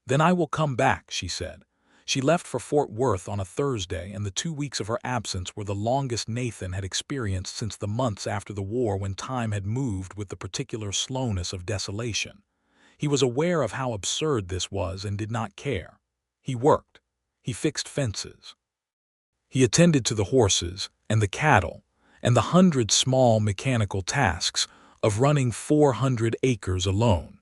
"Then I will come back," she said. She left for Fort Worth on a Thursday, and the 2 weeks of her absence were the longest Nathan had experienced since the months after the war when time had moved with the particular slowness of desolation. He was aware of how absurd this was and did not care. He worked. He fixed fences. He attended to the horses and the cattle, and the 100 small mechanical tasks of running 400 acres alone.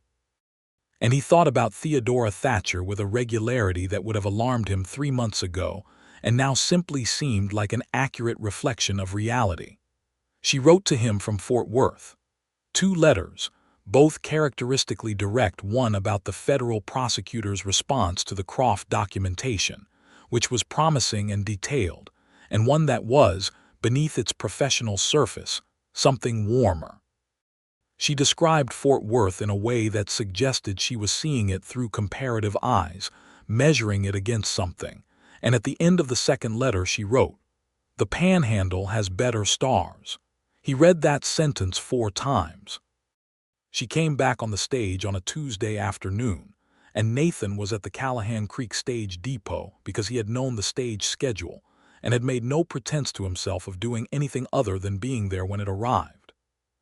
And he thought about Theodora Thatcher with a regularity that would have alarmed him 3 months ago and now simply seemed like an accurate reflection of reality. She wrote to him from Fort Worth. 2 letters, both characteristically direct, one about the federal prosecutor's response to the Croft documentation, which was promising and detailed, and one that was, beneath its professional surface, something warmer. She described Fort Worth in a way that suggested she was seeing it through comparative eyes, measuring it against something, and at the end of the second letter she wrote, "The Panhandle has better stars." He read that sentence 4 times. She came back on the stage on a Tuesday afternoon, and Nathan was at the Callahan Creek Stage Depot because he had known the stage schedule and had made no pretense to himself of doing anything other than being there when it arrived.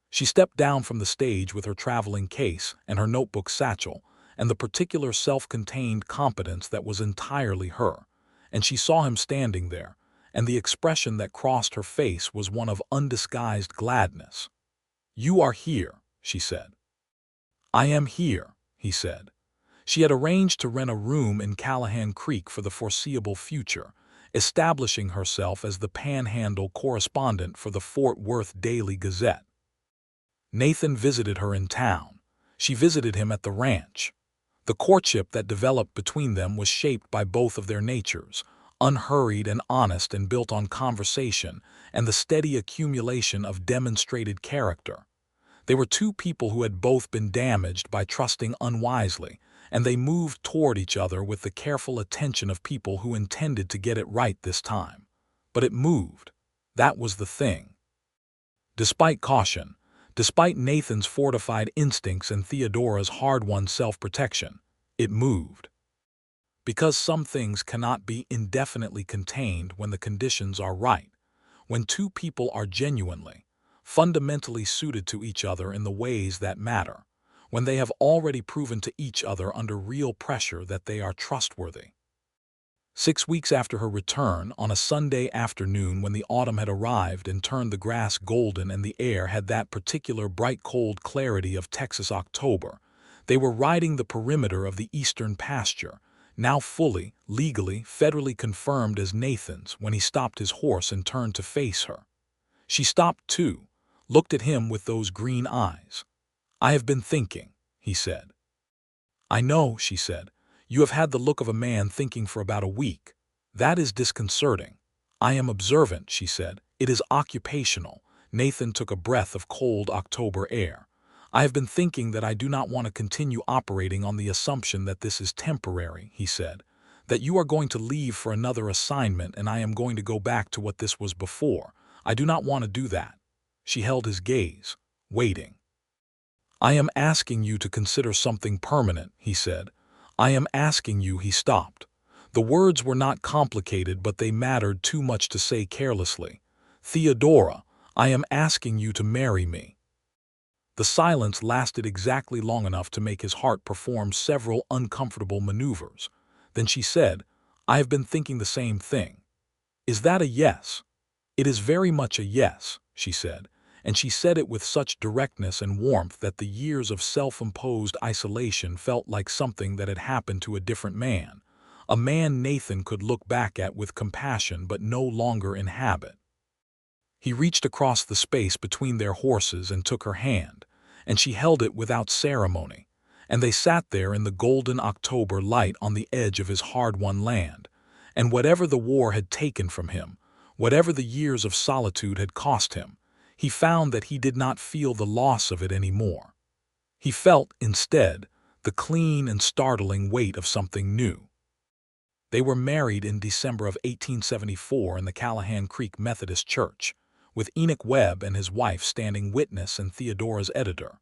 She stepped down from the stage with her traveling case and her notebook satchel and the particular self-contained competence that was entirely her, and she saw him standing there, and the expression that crossed her face was one of undisguised gladness. "You are here," she said. "I am here," he said. She had arranged to rent a room in Callahan Creek for the foreseeable future, establishing herself as the Panhandle correspondent for the Fort Worth Daily Gazette. Nathan visited her in town. She visited him at the ranch. The courtship that developed between them was shaped by both of their natures, unhurried and honest and built on conversation and the steady accumulation of demonstrated character. They were 2 people who had both been damaged by trusting unwisely, and they moved toward each other with the careful attention of people who intended to get it right this time. But it moved. That was the thing. Despite caution, despite Nathan's fortified instincts and Theodora's hard-won self-protection, it moved. Because some things cannot be indefinitely contained when the conditions are right, when 2 people are genuinely, fundamentally suited to each other in the ways that matter, when they have already proven to each other under real pressure that they are trustworthy. 6 weeks after her return, on a Sunday afternoon when the autumn had arrived and turned the grass golden and the air had that particular bright cold clarity of Texas October, they were riding the perimeter of the eastern pasture, now fully, legally, federally confirmed as Nathan's, when he stopped his horse and turned to face her. She stopped too, looked at him with those green eyes. "I have been thinking," he said. "I know," she said. "You have had the look of a man thinking for about a week. That is disconcerting." "I am observant," she said. "It is occupational." Nathan took a breath of cold October air. "I have been thinking that I do not want to continue operating on the assumption that this is temporary," he said. "That you are going to leave for another assignment and I am going to go back to what this was before. I do not want to do that." She held his gaze, waiting. "I am asking you to consider something permanent," he said. "I am asking you," he stopped. The words were not complicated, but they mattered too much to say carelessly. "Theodora, I am asking you to marry me." The silence lasted exactly long enough to make his heart perform several uncomfortable maneuvers. Then she said, "I have been thinking the same thing." "Is that a yes?" "It is very much a yes," she said, and she said it with such directness and warmth that the years of self-imposed isolation felt like something that had happened to a different man, a man Nathan could look back at with compassion but no longer inhabit. He reached across the space between their horses and took her hand, and she held it without ceremony, and they sat there in the golden October light on the edge of his hard-won land, and whatever the war had taken from him, whatever the years of solitude had cost him, he found that he did not feel the loss of it anymore. He felt, instead, the clean and startling weight of something new. They were married in December of 1874 in the Callahan Creek Methodist Church, with Enoch Webb and his wife standing witness and Theodora's editor,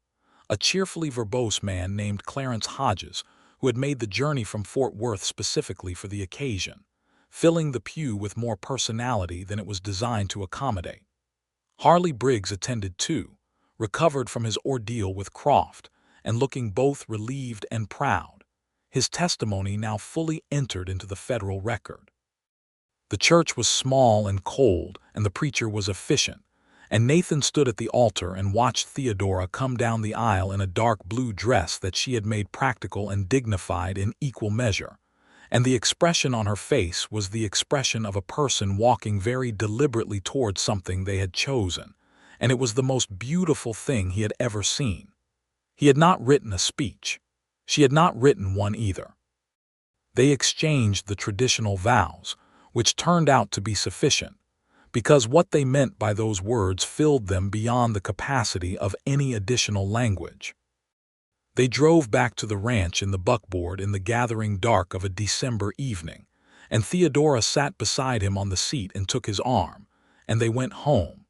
a cheerfully verbose man named Clarence Hodges, who had made the journey from Fort Worth specifically for the occasion, filling the pew with more personality than it was designed to accommodate. Harley Briggs attended too, recovered from his ordeal with Croft, and looking both relieved and proud, his testimony now fully entered into the federal record. The church was small and cold, and the preacher was efficient, and Nathan stood at the altar and watched Theodora come down the aisle in a dark blue dress that she had made practical and dignified in equal measure. And the expression on her face was the expression of a person walking very deliberately towards something they had chosen, and it was the most beautiful thing he had ever seen. He had not written a speech. She had not written one either. They exchanged the traditional vows, which turned out to be sufficient, because what they meant by those words filled them beyond the capacity of any additional language. They drove back to the ranch in the buckboard in the gathering dark of a December evening, and Theodora sat beside him on the seat and took his arm, and they went home.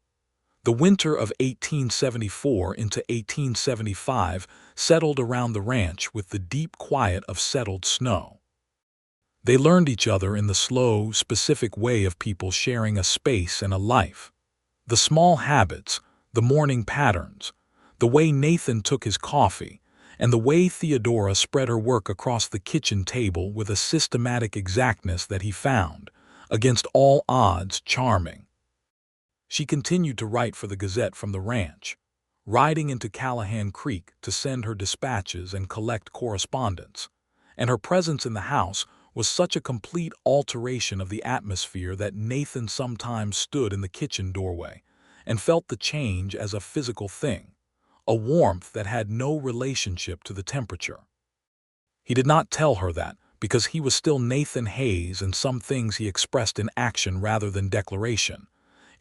The winter of 1874 into 1875 settled around the ranch with the deep quiet of settled snow. They learned each other in the slow, specific way of people sharing a space and a life. The small habits, the morning patterns, the way Nathan took his coffee, and the way Theodora spread her work across the kitchen table with a systematic exactness that he found, against all odds, charming. She continued to write for the Gazette from the ranch, riding into Callahan Creek to send her dispatches and collect correspondence, and her presence in the house was such a complete alteration of the atmosphere that Nathan sometimes stood in the kitchen doorway and felt the change as a physical thing, a warmth that had no relationship to the temperature. He did not tell her that because he was still Nathan Hayes, and some things he expressed in action rather than declaration.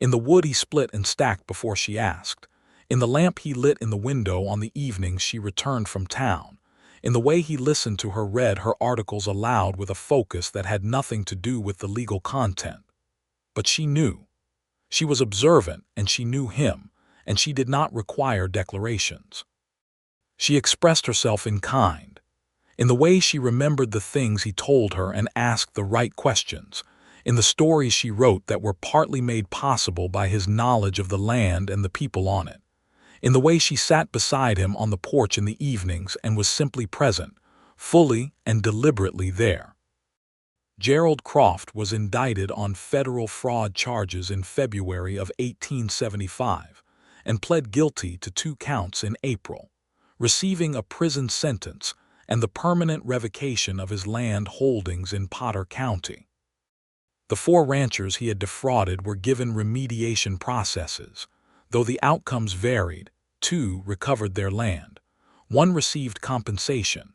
In the wood he split and stacked before she asked. In the lamp he lit in the window on the evenings she returned from town. In the way he listened to her read her articles aloud with a focus that had nothing to do with the legal content. But she knew. She was observant, and she knew him, and she did not require declarations. She expressed herself in kind, in the way she remembered the things he told her and asked the right questions, in the stories she wrote that were partly made possible by his knowledge of the land and the people on it, in the way she sat beside him on the porch in the evenings and was simply present, fully and deliberately there. Gerald Croft was indicted on federal fraud charges in February of 1875 and pled guilty to 2 counts in April, receiving a prison sentence and the permanent revocation of his land holdings in Potter County. The 4 ranchers he had defrauded were given remediation processes. Though the outcomes varied, 2 recovered their land, 1 received compensation,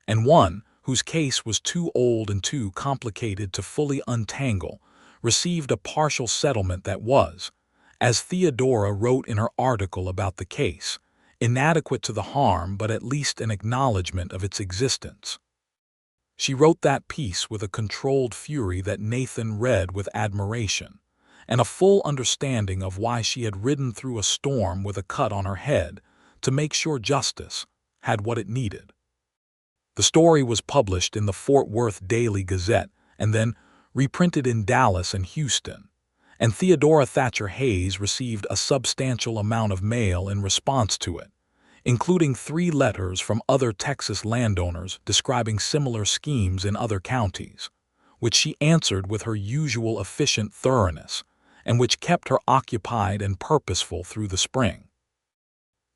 and 1, whose case was too old and too complicated to fully untangle, received a partial settlement that was, as Theodora wrote in her article about the case, inadequate to the harm but at least an acknowledgement of its existence. She wrote that piece with a controlled fury that Nathan read with admiration, and a full understanding of why she had ridden through a storm with a cut on her head to make sure justice had what it needed. The story was published in the Fort Worth Daily Gazette and then reprinted in Dallas and Houston, and Theodora Thatcher Hayes received a substantial amount of mail in response to it, including 3 letters from other Texas landowners describing similar schemes in other counties, which she answered with her usual efficient thoroughness, and which kept her occupied and purposeful through the spring.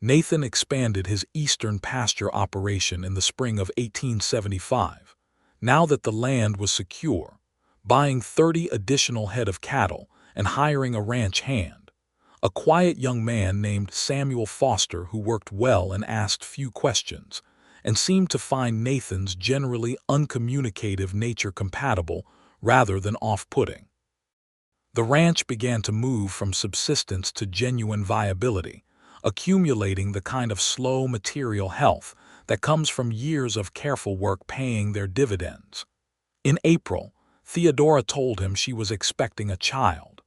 Nathan expanded his eastern pasture operation in the spring of 1875, now that the land was secure, buying 30 additional head of cattle and hiring a ranch hand, a quiet young man named Samuel Foster who worked well and asked few questions, and seemed to find Nathan's generally uncommunicative nature compatible rather than off-putting. The ranch began to move from subsistence to genuine viability, accumulating the kind of slow material health that comes from years of careful work paying their dividends. In April, Theodora told him she was expecting a child.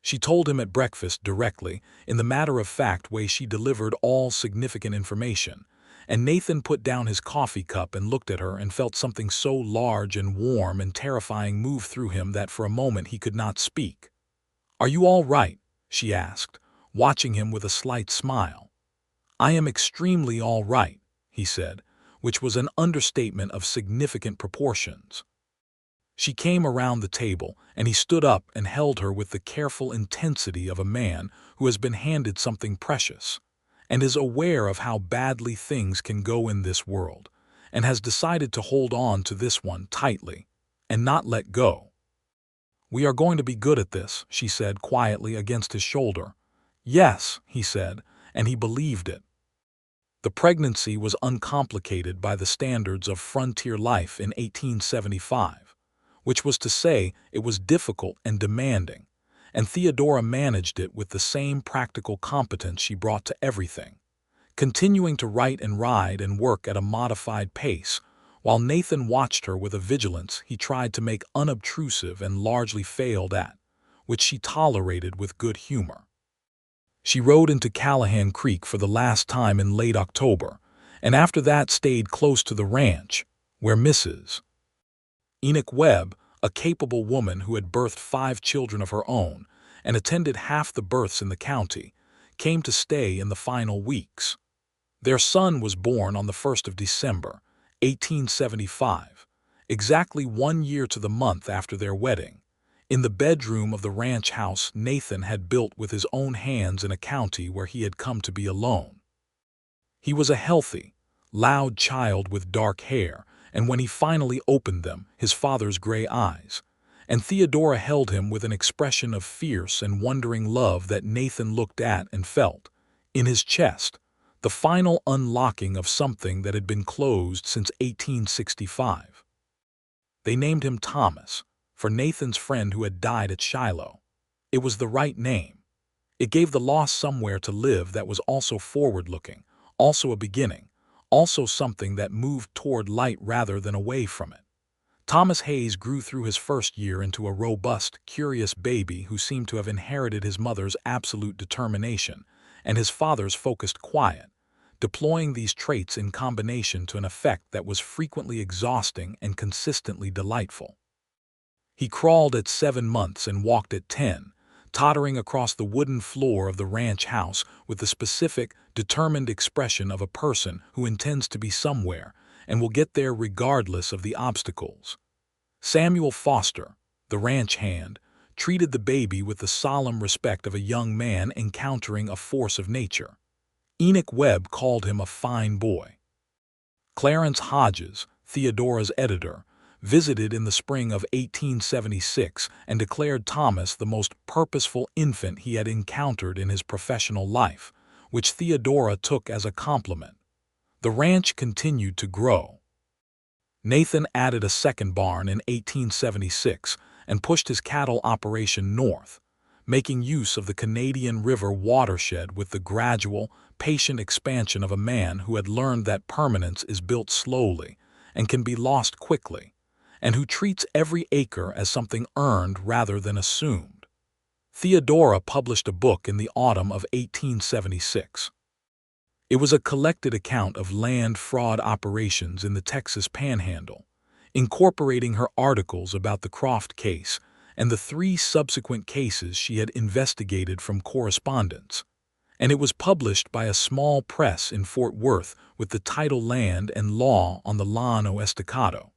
She told him at breakfast directly, in the matter-of-fact way she delivered all significant information, and Nathan put down his coffee cup and looked at her and felt something so large and warm and terrifying move through him that for a moment he could not speak. "Are you all right?" she asked, watching him with a slight smile. "I am extremely all right," he said, which was an understatement of significant proportions. She came around the table, and he stood up and held her with the careful intensity of a man who has been handed something precious, and is aware of how badly things can go in this world, and has decided to hold on to this one tightly, and not let go. "We are going to be good at this," she said quietly against his shoulder. "Yes," he said, and he believed it. The pregnancy was uncomplicated by the standards of frontier life in 1875, which was to say it was difficult and demanding, and Theodora managed it with the same practical competence she brought to everything, continuing to write and ride and work at a modified pace, while Nathan watched her with a vigilance he tried to make unobtrusive and largely failed at, which she tolerated with good humor. She rode into Callahan Creek for the last time in late October, and after that stayed close to the ranch, where Mrs. Enoch Webb, a capable woman who had birthed 5 children of her own and attended half the births in the county, came to stay in the final weeks. Their son was born on the 1st of December, 1875, exactly 1 year to the month after their wedding, in the bedroom of the ranch house Nathan had built with his own hands in a county where he had come to be alone. He was a healthy, loud child with dark hair, and when he finally opened them, his father's gray eyes, and Theodora held him with an expression of fierce and wondering love that Nathan looked at and felt, in his chest, the final unlocking of something that had been closed since 1865. They named him Thomas, for Nathan's friend who had died at Shiloh. It was the right name. It gave the lost somewhere to live that was also forward-looking, also a beginning, also something that moved toward light rather than away from it. Thomas Hayes grew through his first year into a robust, curious baby who seemed to have inherited his mother's absolute determination and his father's focused quiet, deploying these traits in combination to an effect that was frequently exhausting and consistently delightful. He crawled at 7 months and walked at 10, tottering across the wooden floor of the ranch house with the specific, determined expression of a person who intends to be somewhere and will get there regardless of the obstacles. Samuel Foster, the ranch hand, treated the baby with the solemn respect of a young man encountering a force of nature. Enoch Webb called him a fine boy. Clarence Hodges, Theodora's editor, visited in the spring of 1876 and declared Thomas the most purposeful infant he had encountered in his professional life, which Theodora took as a compliment. The ranch continued to grow. Nathan added a second barn in 1876 and pushed his cattle operation north, making use of the Canadian River watershed with the gradual, patient expansion of a man who had learned that permanence is built slowly and can be lost quickly, and who treats every acre as something earned rather than assumed. Theodora published a book in the autumn of 1876. It was a collected account of land fraud operations in the Texas Panhandle, incorporating her articles about the Croft case and the 3 subsequent cases she had investigated from correspondence, and it was published by a small press in Fort Worth with the title Land and Law on the Llano Estacado.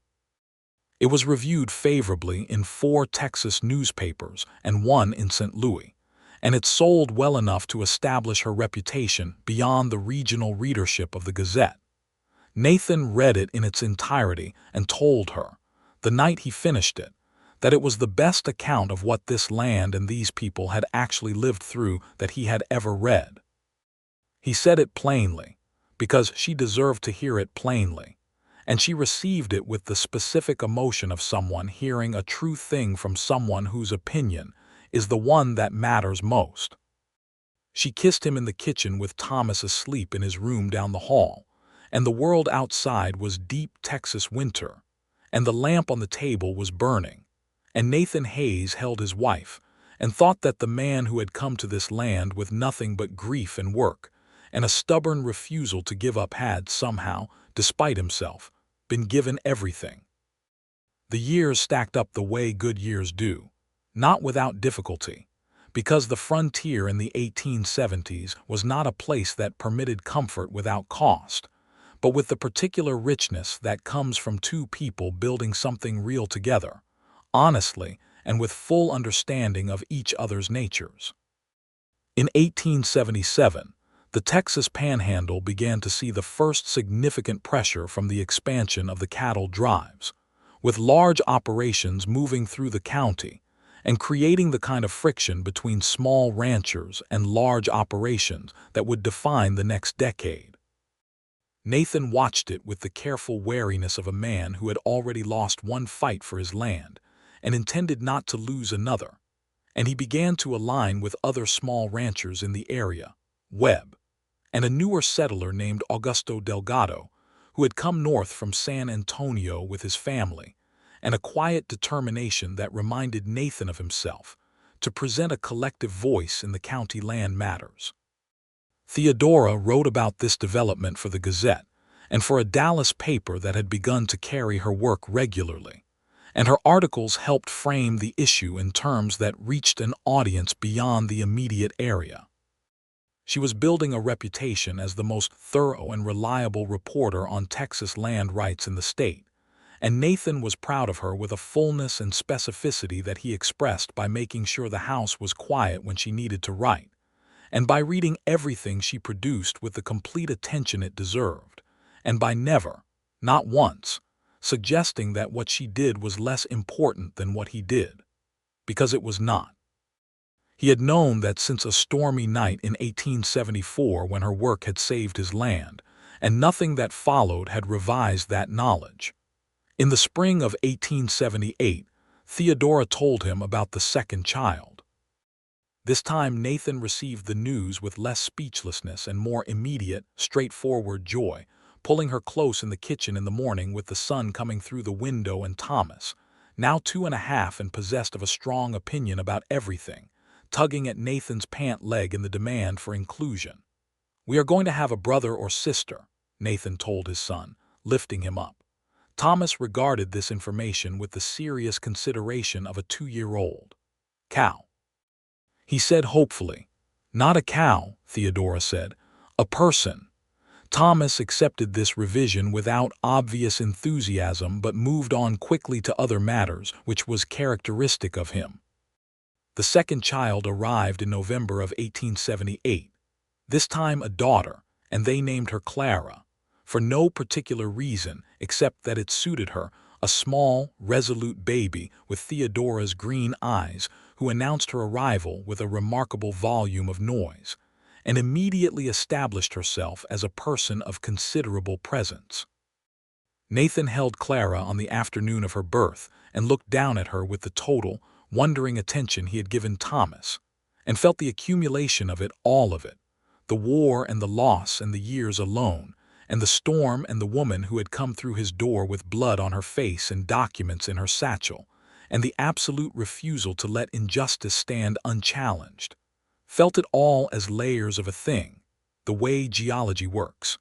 It was reviewed favorably in 4 Texas newspapers and 1 in St. Louis, and it sold well enough to establish her reputation beyond the regional readership of the Gazette. Nathan read it in its entirety and told her, the night he finished it, that it was the best account of what this land and these people had actually lived through that he had ever read. He said it plainly, because she deserved to hear it plainly, and she received it with the specific emotion of someone hearing a true thing from someone whose opinion is the one that matters most. She kissed him in the kitchen with Thomas asleep in his room down the hall, and the world outside was deep Texas winter, and the lamp on the table was burning, and Nathan Hayes held his wife, and thought that the man who had come to this land with nothing but grief and work, and a stubborn refusal to give up had somehow, despite himself, been given everything. The years stacked up the way good years do, not without difficulty, because the frontier in the 1870s was not a place that permitted comfort without cost, but with the particular richness that comes from 2 people building something real together, honestly, and with full understanding of each other's natures. In 1877, the Texas Panhandle began to see the first significant pressure from the expansion of the cattle drives, with large operations moving through the county and creating the kind of friction between small ranchers and large operations that would define the next decade. Nathan watched it with the careful wariness of a man who had already lost one fight for his land and intended not to lose another, and he began to align with other small ranchers in the area, Webb, and a newer settler named Augusto Delgado, who had come north from San Antonio with his family, and a quiet determination that reminded Nathan of himself, to present a collective voice in the county land matters. Theodora wrote about this development for the Gazette and for a Dallas paper that had begun to carry her work regularly, and her articles helped frame the issue in terms that reached an audience beyond the immediate area. She was building a reputation as the most thorough and reliable reporter on Texas land rights in the state, and Nathan was proud of her with a fullness and specificity that he expressed by making sure the house was quiet when she needed to write, and by reading everything she produced with the complete attention it deserved, and by never, not once, suggesting that what she did was less important than what he did, because it was not. He had known that since a stormy night in 1874 when her work had saved his land, and nothing that followed had revised that knowledge. In the spring of 1878, Theodora told him about the second child. This time Nathan received the news with less speechlessness and more immediate, straightforward joy, pulling her close in the kitchen in the morning with the sun coming through the window and Thomas, now 2.5 and possessed of a strong opinion about everything, tugging at Nathan's pant leg in the demand for inclusion. "We are going to have a brother or sister," Nathan told his son, lifting him up. Thomas regarded this information with the serious consideration of a 2-year-old. "Cow," he said hopefully. "Not a cow," Theodora said. "A person." Thomas accepted this revision without obvious enthusiasm but moved on quickly to other matters, which was characteristic of him. The second child arrived in November of 1878, this time a daughter, and they named her Clara, for no particular reason except that it suited her, a small, resolute baby with Theodora's green eyes, who announced her arrival with a remarkable volume of noise, and immediately established herself as a person of considerable presence. Nathan held Clara on the afternoon of her birth and looked down at her with the total, wondering attention he had given Thomas, and felt the accumulation of it, all of it, the war and the loss and the years alone, and the storm and the woman who had come through his door with blood on her face and documents in her satchel, and the absolute refusal to let injustice stand unchallenged. Felt it all as layers of a thing, the way geology works.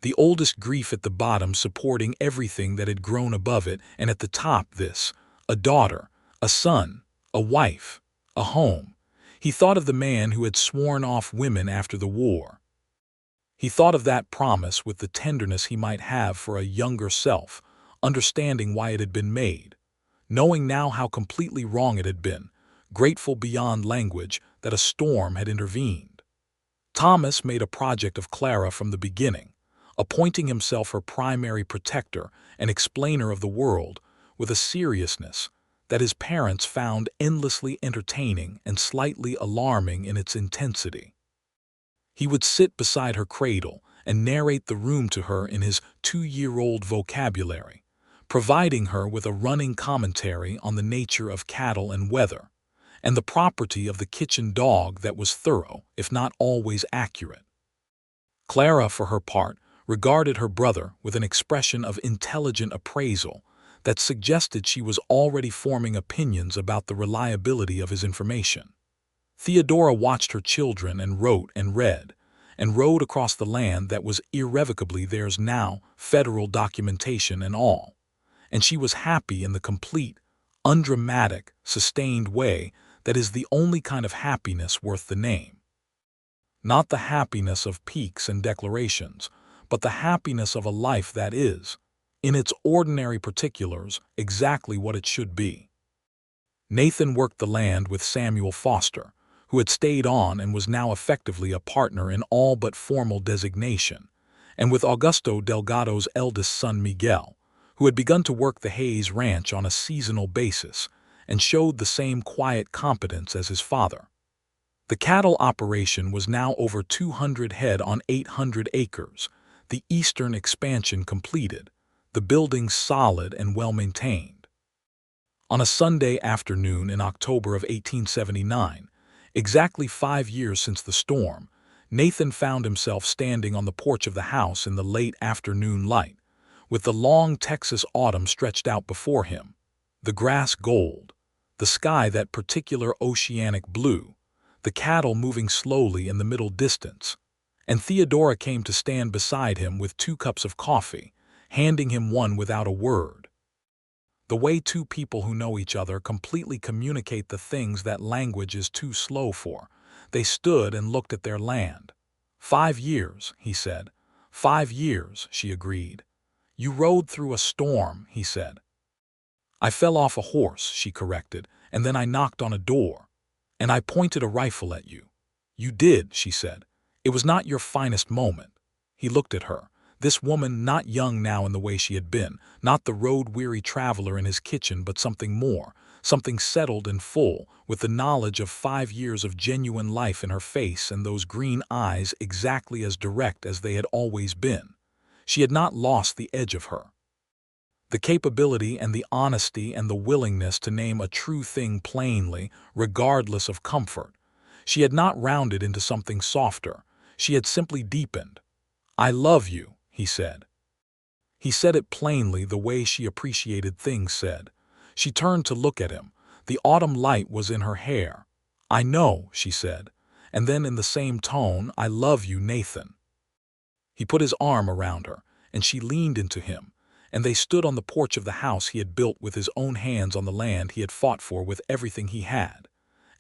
The oldest grief at the bottom supporting everything that had grown above it, and at the top this, a daughter, a son, a wife, a home. He thought of the man who had sworn off women after the war. He thought of that promise with the tenderness he might have for a younger self, understanding why it had been made, knowing now how completely wrong it had been, grateful beyond language that a storm had intervened. Thomas made a project of Clara from the beginning, appointing himself her primary protector and explainer of the world with a seriousness that his parents found endlessly entertaining and slightly alarming in its intensity. He would sit beside her cradle and narrate the room to her in his 2-year-old vocabulary, providing her with a running commentary on the nature of cattle and weather, and the property of the kitchen dog that was thorough, if not always accurate. Clara, for her part, regarded her brother with an expression of intelligent appraisal that suggested she was already forming opinions about the reliability of his information. Theodora watched her children and wrote and read, and rode across the land that was irrevocably theirs now, federal documentation and all, and she was happy in the complete, undramatic, sustained way that is the only kind of happiness worth the name. Not the happiness of peaks and declarations, but the happiness of a life that is, in its ordinary particulars, exactly what it should be. Nathan worked the land with Samuel Foster, who had stayed on and was now effectively a partner in all but formal designation, and with Augusto Delgado's eldest son Miguel, who had begun to work the Hayes Ranch on a seasonal basis and showed the same quiet competence as his father. The cattle operation was now over 200 head on 800 acres, the eastern expansion completed, the buildings solid and well-maintained. On a Sunday afternoon in October of 1879, exactly 5 years since the storm, Nathan found himself standing on the porch of the house in the late afternoon light, with the long Texas autumn stretched out before him, the grass gold, the sky that particular oceanic blue, the cattle moving slowly in the middle distance, and Theodora came to stand beside him with 2 cups of coffee, handing him one without a word. The way 2 people who know each other completely communicate the things that language is too slow for. They stood and looked at their land. 5 years, he said. 5 years, she agreed. You rode through a storm, he said. I fell off a horse, she corrected, and then I knocked on a door. And I pointed a rifle at you. You did, she said. It was not your finest moment. He looked at her. This woman, not young now in the way she had been, not the road-weary traveler in his kitchen, but something more, something settled and full, with the knowledge of 5 years of genuine life in her face and those green eyes exactly as direct as they had always been. She had not lost the edge of her. The capability and the honesty and the willingness to name a true thing plainly, regardless of comfort. She had not rounded into something softer. She had simply deepened. I love you, he said. He said it plainly, the way she appreciated things said. She turned to look at him. The autumn light was in her hair. I know, she said. And then in the same tone, I love you, Nathan. He put his arm around her, and she leaned into him, and they stood on the porch of the house he had built with his own hands on the land he had fought for with everything he had.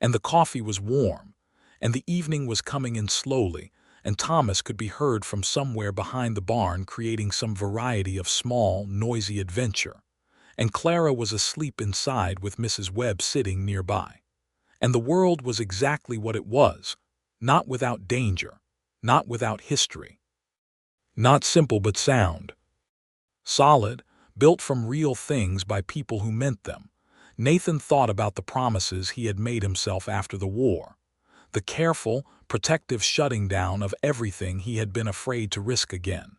And the coffee was warm, and the evening was coming in slowly, and Thomas could be heard from somewhere behind the barn creating some variety of small, noisy adventure. And Clara was asleep inside with Mrs. Webb sitting nearby. And the world was exactly what it was, not without danger, not without history. Not simple but sound. Solid, built from real things by people who meant them. Nathan thought about the promises he had made himself after the war. The careful, protective shutting down of everything he had been afraid to risk again.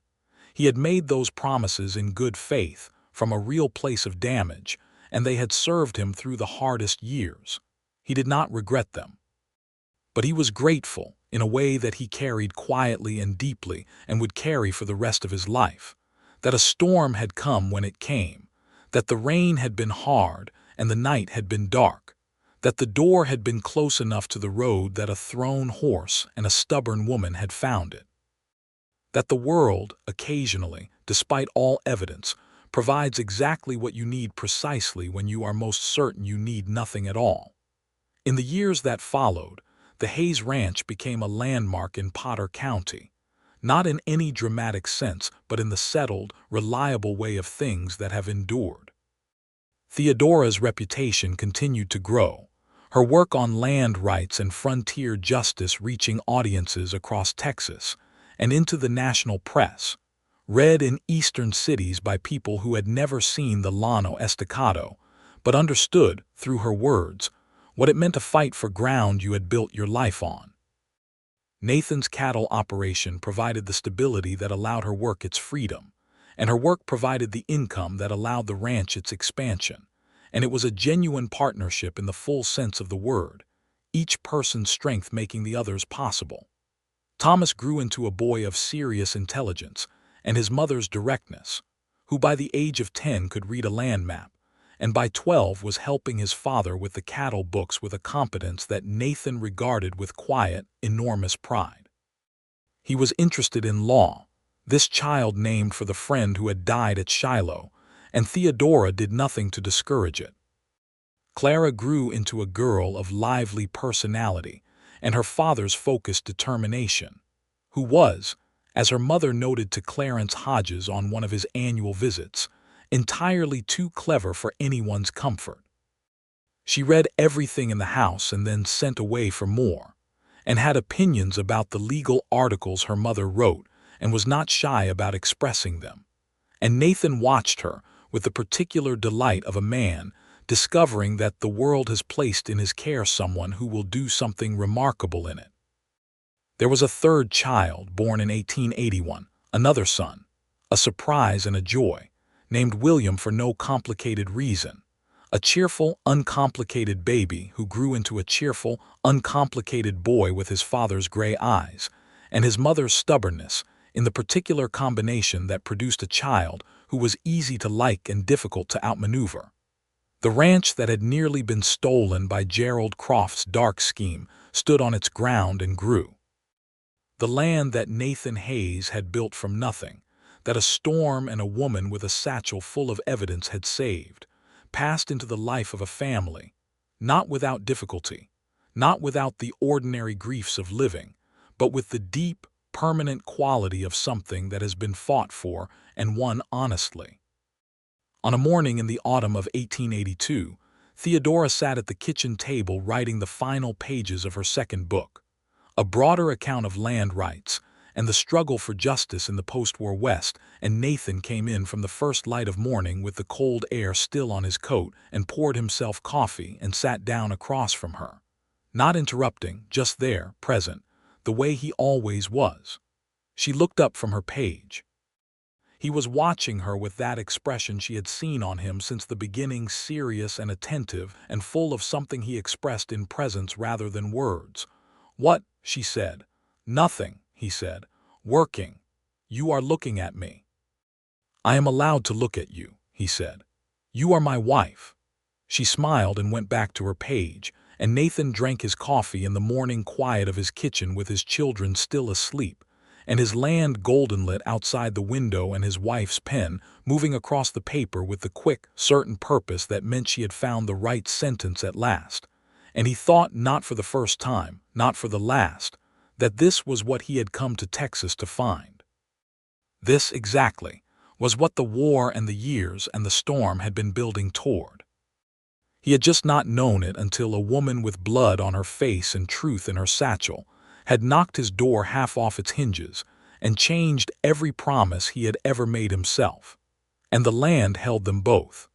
He had made those promises in good faith, from a real place of damage, and they had served him through the hardest years. He did not regret them. But he was grateful, in a way that he carried quietly and deeply and would carry for the rest of his life. That a storm had come when it came, that the rain had been hard and the night had been dark, that the door had been close enough to the road that a thrown horse and a stubborn woman had found it. That the world, occasionally, despite all evidence, provides exactly what you need precisely when you are most certain you need nothing at all. In the years that followed, the Hayes Ranch became a landmark in Potter County, not in any dramatic sense, but in the settled, reliable way of things that have endured. Theodora's reputation continued to grow, her work on land rights and frontier justice reaching audiences across Texas and into the national press, read in eastern cities by people who had never seen the Llano Estacado, but understood, through her words, what it meant to fight for ground you had built your life on. Nathan's cattle operation provided the stability that allowed her work its freedom, and her work provided the income that allowed the ranch its expansion, and it was a genuine partnership in the full sense of the word, each person's strength making the other's possible. Thomas grew into a boy of serious intelligence, and his mother's directness, who by the age of 10 could read a land map, and by 12 was helping his father with the cattle books with a competence that Nathan regarded with quiet, enormous pride. He was interested in law, this child named for the friend who had died at Shiloh, and Theodora did nothing to discourage it. Clara grew into a girl of lively personality and her father's focused determination, who was, as her mother noted to Clarence Hodges on one of his annual visits, entirely too clever for anyone's comfort. She read everything in the house and then sent away for more, and had opinions about the legal articles her mother wrote and was not shy about expressing them. And Nathan watched her with the particular delight of a man discovering that the world has placed in his care someone who will do something remarkable in it. There was a third child born in 1881, another son, a surprise and a joy, named William for no complicated reason. A cheerful, uncomplicated baby who grew into a cheerful, uncomplicated boy with his father's gray eyes and his mother's stubbornness in the particular combination that produced a child who was easy to like and difficult to outmaneuver. The ranch that had nearly been stolen by Gerald Croft's dark scheme stood on its ground and grew. The land that Nathan Hayes had built from nothing, that a storm and a woman with a satchel full of evidence had saved, passed into the life of a family, not without difficulty, not without the ordinary griefs of living, but with the deep, permanent quality of something that has been fought for and won honestly. On a morning in the autumn of 1882, Theodora sat at the kitchen table writing the final pages of her second book, a broader account of land rights and the struggle for justice in the post-war West, and Nathan came in from the first light of morning with the cold air still on his coat and poured himself coffee and sat down across from her, not interrupting, just there, present, the way he always was. She looked up from her page. He was watching her with that expression she had seen on him since the beginning, serious and attentive and full of something he expressed in presence rather than words. "What?" she said. "Nothing," he said. "Working. You are looking at me." "I am allowed to look at you," he said. "You are my wife." She smiled and went back to her page, and Nathan drank his coffee in the morning quiet of his kitchen with his children still asleep, and his land golden-lit outside the window and his wife's pen moving across the paper with the quick, certain purpose that meant she had found the right sentence at last. And he thought, not for the first time, not for the last, that this was what he had come to Texas to find. This, exactly, was what the war and the years and the storm had been building toward. He had just not known it until a woman with blood on her face and truth in her satchel had knocked his door half off its hinges and changed every promise he had ever made himself. And the land held them both.